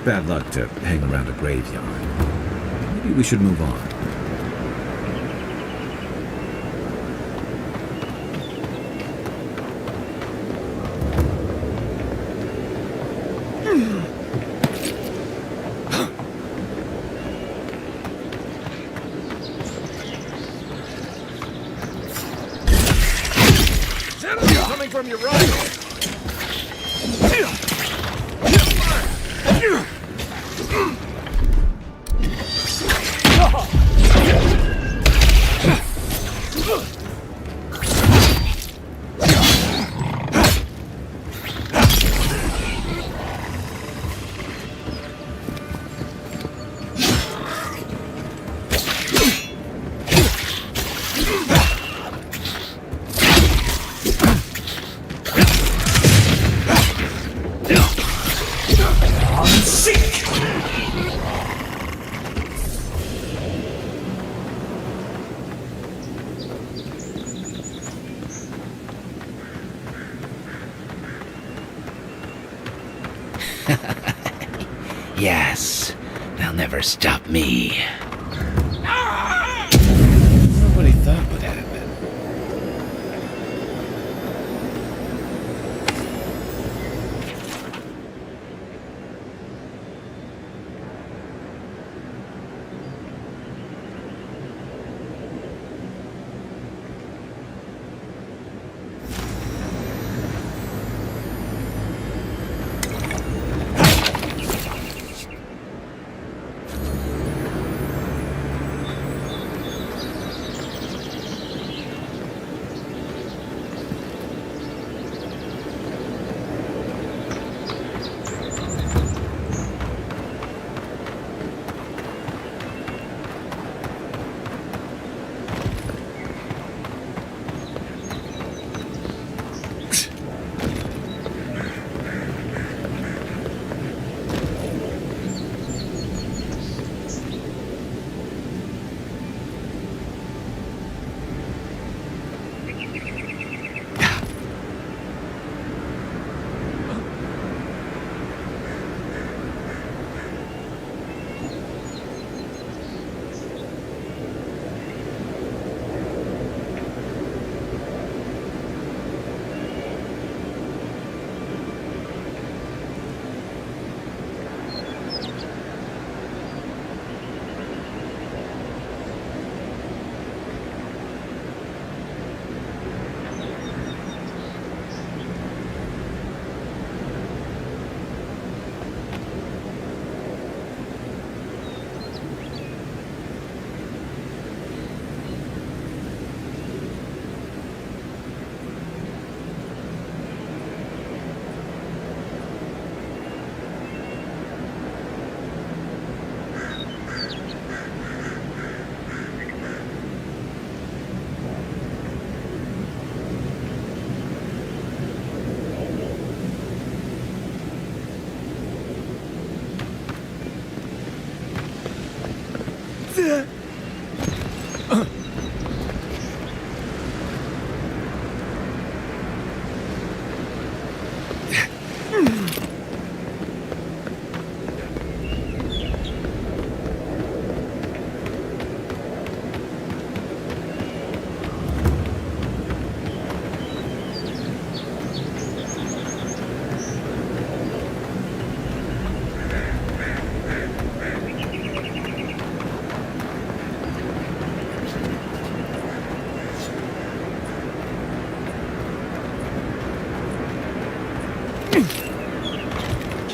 Bad luck to hang around a graveyard. Maybe we should move on. Coming from your right! Yes, they'll never stop me. Nobody thought would happen.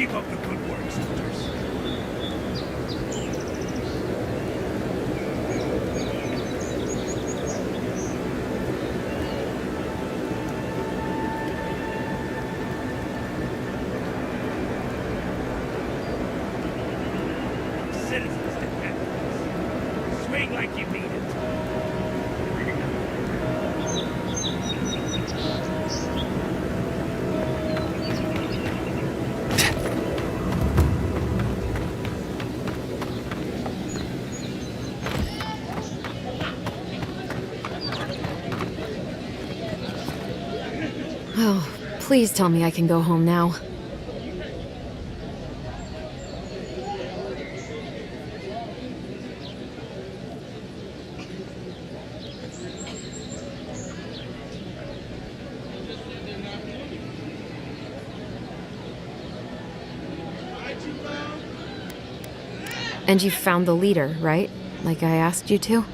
Keep up the good work, soldiers. Citizens depend on us. Swing like you mean it. Oh, please tell me I can go home now. And you found the leader, right? Like I asked you to?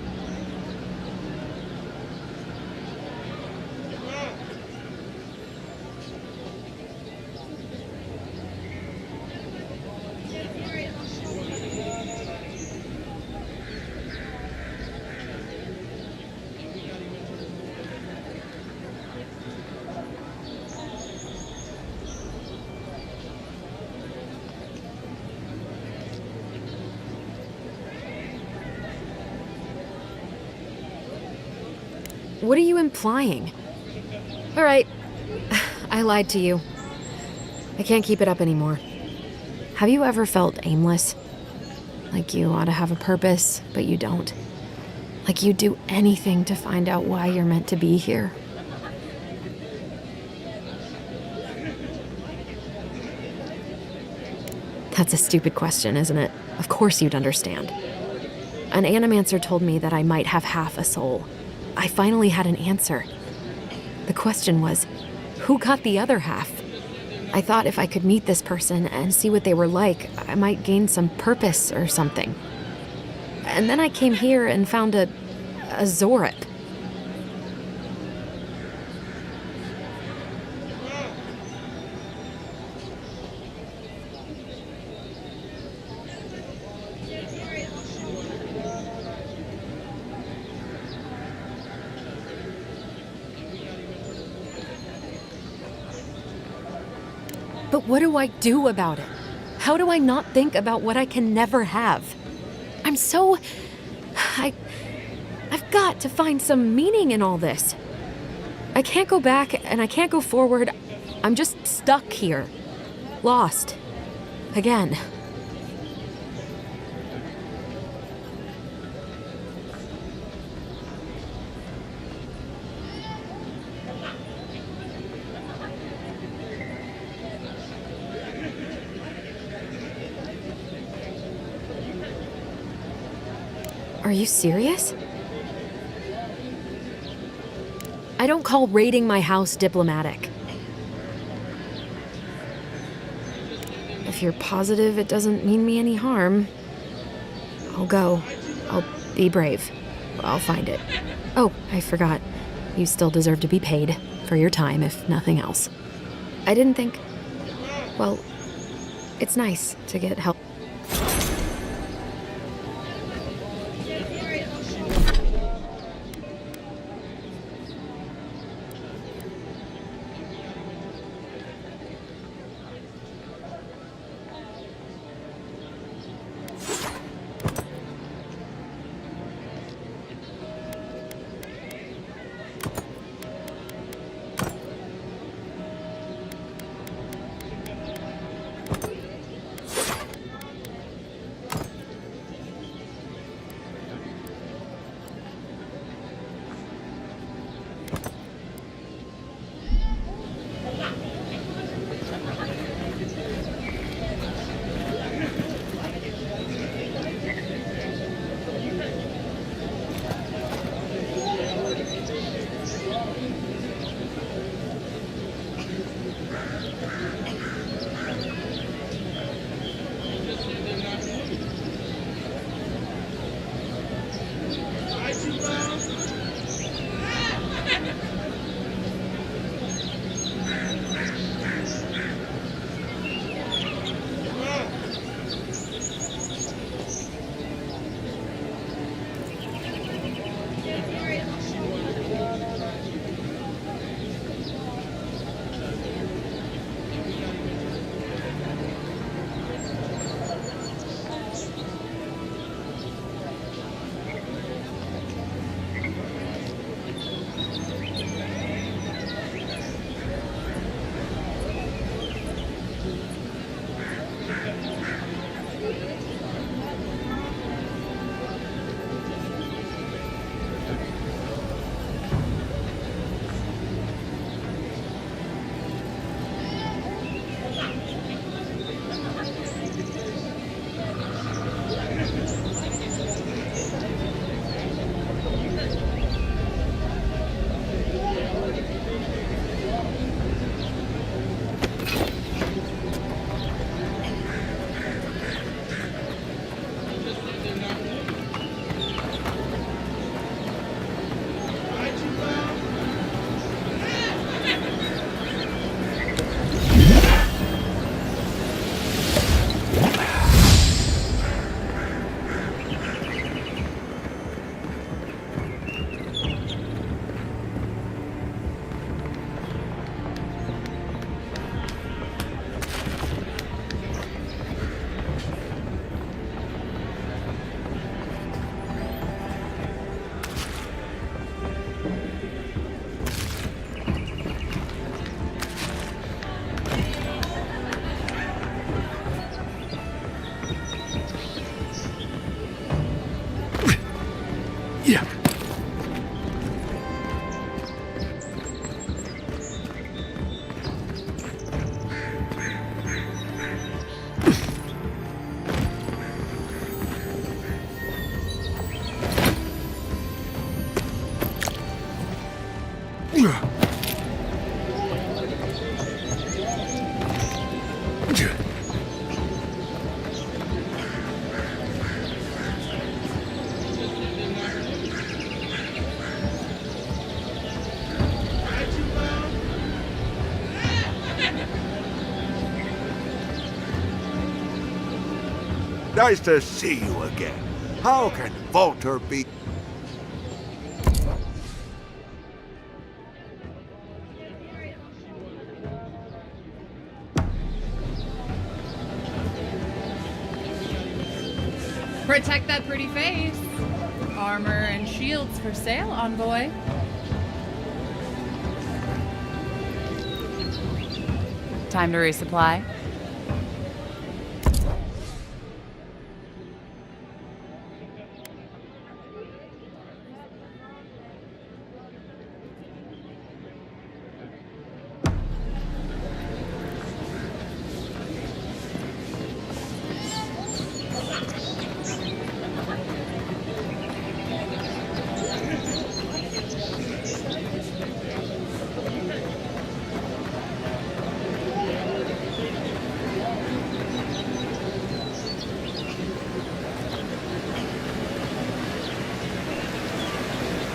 What are you implying? All right, I lied to you. I can't keep it up anymore. Have you ever felt aimless? Like you ought to have a purpose, but you don't? Like you'd do anything to find out why you're meant to be here? That's a stupid question, isn't it? Of course you'd understand. An animancer told me that I might have half a soul. I finally had an answer. The question was, who got the other half? I thought if I could meet this person and see what they were like, I might gain some purpose or something. And then I came here and found a Zorip. But what do I do about it? How do I not think about what I can never have? I've got to find some meaning in all this. I can't go back and I can't go forward. I'm just stuck here. Lost. Again. Are you serious? I don't call raiding my house diplomatic. If you're positive it doesn't mean me any harm, I'll go. I'll be brave. I'll find it. Oh, I forgot. You still deserve to be paid for your time, if nothing else. I didn't think... Well, it's nice to get help. Nice to see you again. How can Walter be... Protect that pretty face. Armor and shields for sale, envoy. Time to resupply.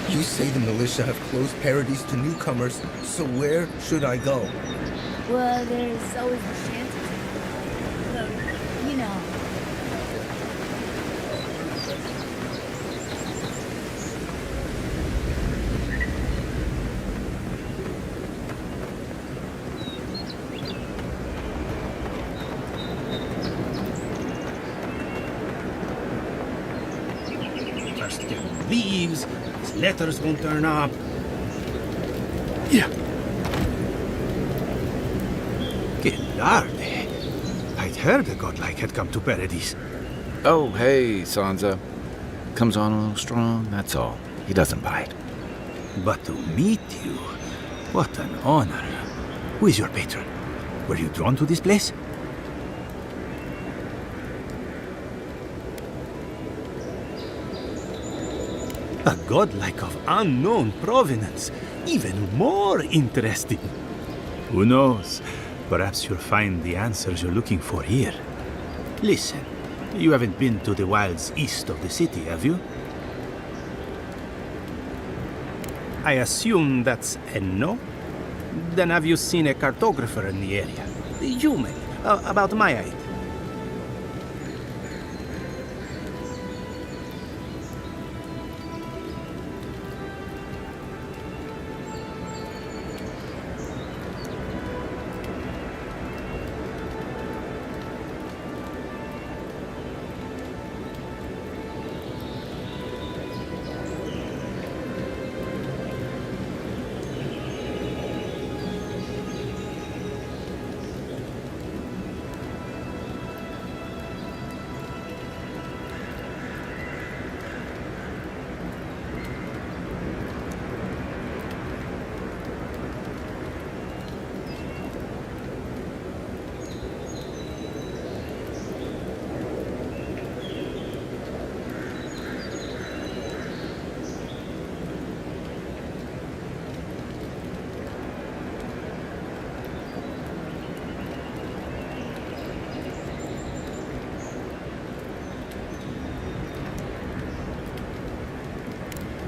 You say the militia have closed Paradise to newcomers, so where should I go? Well, there's always the chance. Well, you know. Just get leaves. His letters won't turn up. Yeah. Gelarde. I'd heard a godlike had come to Paradise. Oh, hey, Sansa. Comes on a little strong, that's all. He doesn't bite. But to meet you, what an honor. Who is your patron? Were you drawn to this place? A godlike of unknown provenance. Even more interesting. Who knows? Perhaps you'll find the answers you're looking for here. Listen, you haven't been to the wilds east of the city, have you? I assume that's a no? Then have you seen a cartographer in the area? You may, about my height.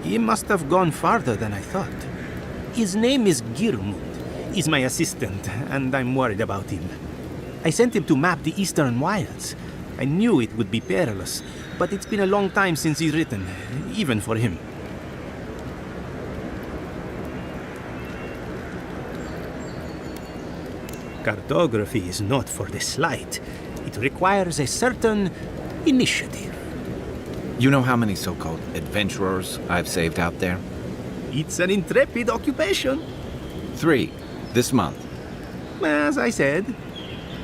He must have gone farther than I thought. His name is Girmund. He's my assistant, and I'm worried about him. I sent him to map the eastern wilds. I knew it would be perilous, but it's been a long time since he's written, even for him. Cartography is not for the slight. It requires a certain initiative. You know how many so-called adventurers I've saved out there? It's an intrepid occupation. 3, this month. As I said,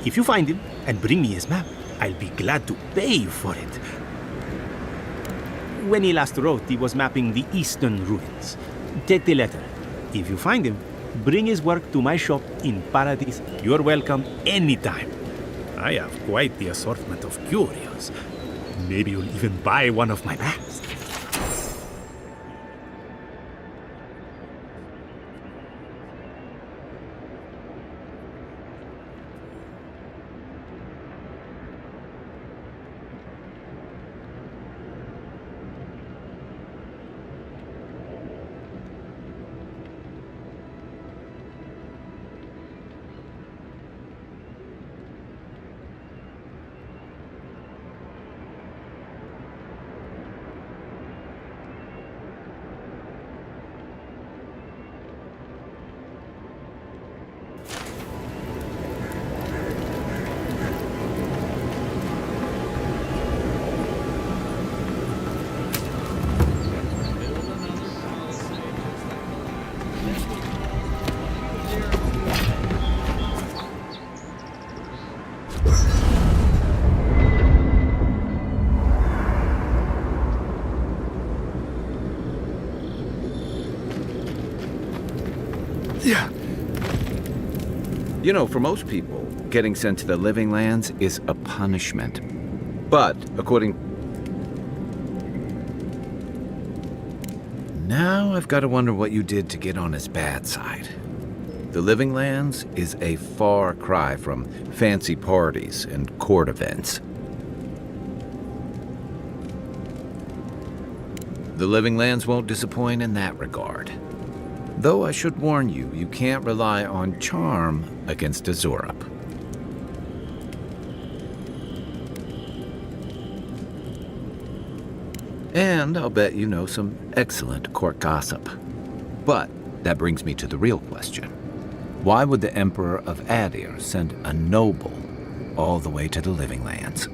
if you find him and bring me his map, I'll be glad to pay you for it. When he last wrote, he was mapping the eastern ruins. Take the letter. If you find him, bring his work to my shop in Paradise. You're welcome anytime. I have quite the assortment of curios. Maybe you'll even buy one of my maps. You know, for most people, getting sent to the Living Lands is a punishment. But, according... Now I've got to wonder what you did to get on his bad side. The Living Lands is a far cry from fancy parties and court events. The Living Lands won't disappoint in that regard. Though I should warn you, you can't rely on charm against a Zorup. And I'll bet you know some excellent court gossip. But that brings me to the real question. Why would the Emperor of Adir send a noble all the way to the Living Lands?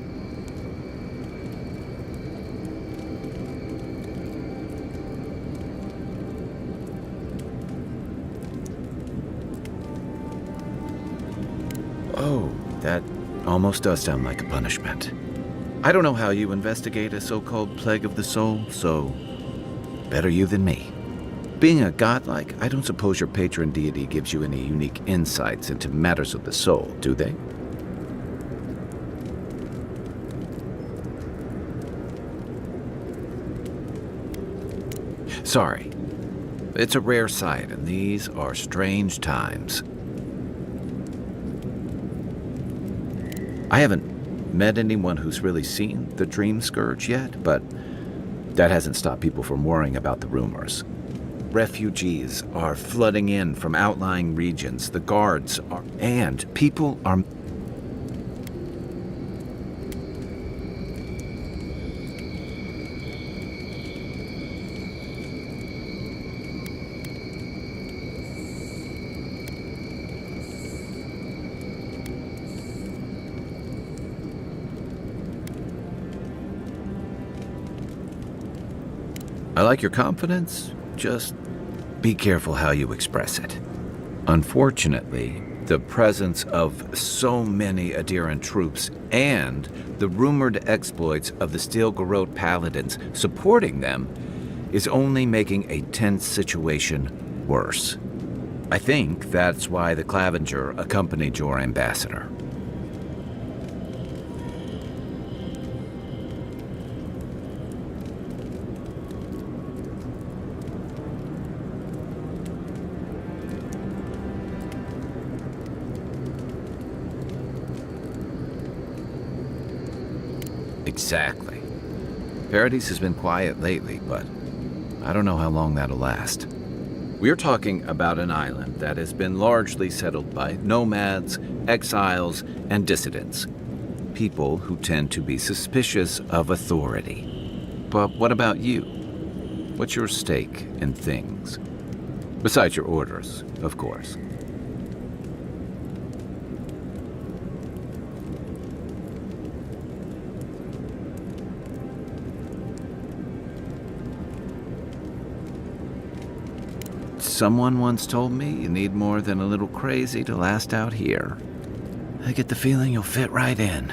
Oh, that almost does sound like a punishment. I don't know how you investigate a so-called plague of the soul, so better you than me. Being a godlike, I don't suppose your patron deity gives you any unique insights into matters of the soul, do they? Sorry. It's a rare sight, and these are strange times. I haven't met anyone who's really seen the Dream Scourge yet, but that hasn't stopped people from worrying about the rumors. Refugees are flooding in from outlying regions. The guards are... and people are... I like your confidence, just be careful how you express it. Unfortunately, the presence of so many Adiran troops and the rumored exploits of the Steel Garrote Paladins supporting them is only making a tense situation worse. I think that's why the Clavenger accompanied your ambassador. Exactly. Paradise has been quiet lately, but I don't know how long that'll last. We're talking about an island that has been largely settled by nomads, exiles, and dissidents. People who tend to be suspicious of authority. But what about you? What's your stake in things? Besides your orders, of course. Someone once told me you need more than a little crazy to last out here. I get the feeling you'll fit right in.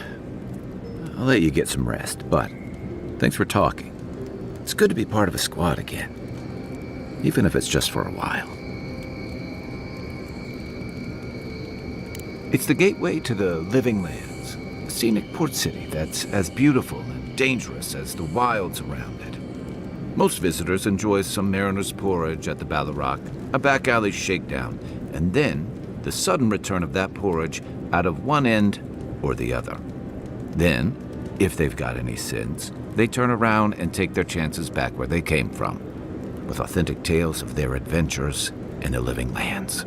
I'll let you get some rest, but thanks for talking. It's good to be part of a squad again, even if it's just for a while. It's the gateway to the Living Lands, a scenic port city that's as beautiful and dangerous as the wilds around it. Most visitors enjoy some mariner's porridge at the Ballarrock, a back alley shakedown, and then the sudden return of that porridge out of one end or the other. Then, if they've got any sins, they turn around and take their chances back where they came from, with authentic tales of their adventures in the Living Lands.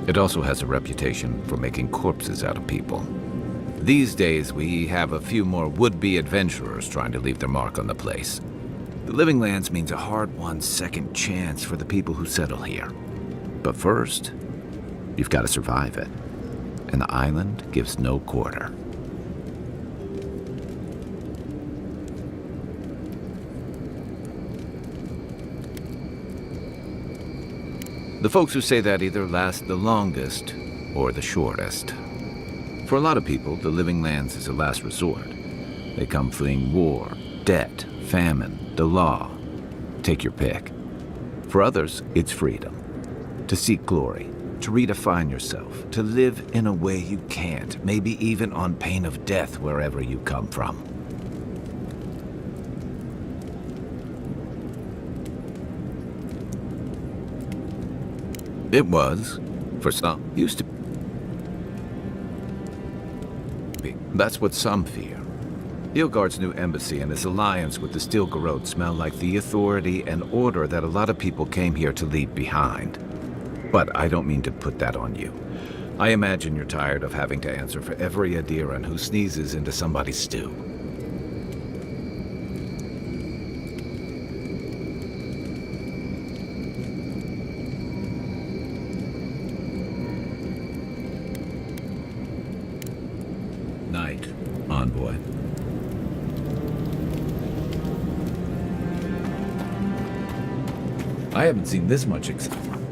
It also has a reputation for making corpses out of people. These days, we have a few more would-be adventurers trying to leave their mark on the place. The Living Lands means a hard-won second chance for the people who settle here. But first, you've got to survive it. And the island gives no quarter. The folks who say that either last the longest or the shortest. For a lot of people, the Living Lands is a last resort. They come fleeing war, debt, famine, the law. Take your pick. For others, it's freedom. To seek glory, to redefine yourself, to live in a way you can't, maybe even on pain of death wherever you come from. It was, for some, used to be. That's what some fear. Ilgard's new embassy and his alliance with the Steel Garrote smell like the authority and order that a lot of people came here to leave behind. But I don't mean to put that on you. I imagine you're tired of having to answer for every Adiran who sneezes into somebody's stew. Night, envoy. I haven't seen this much excitement.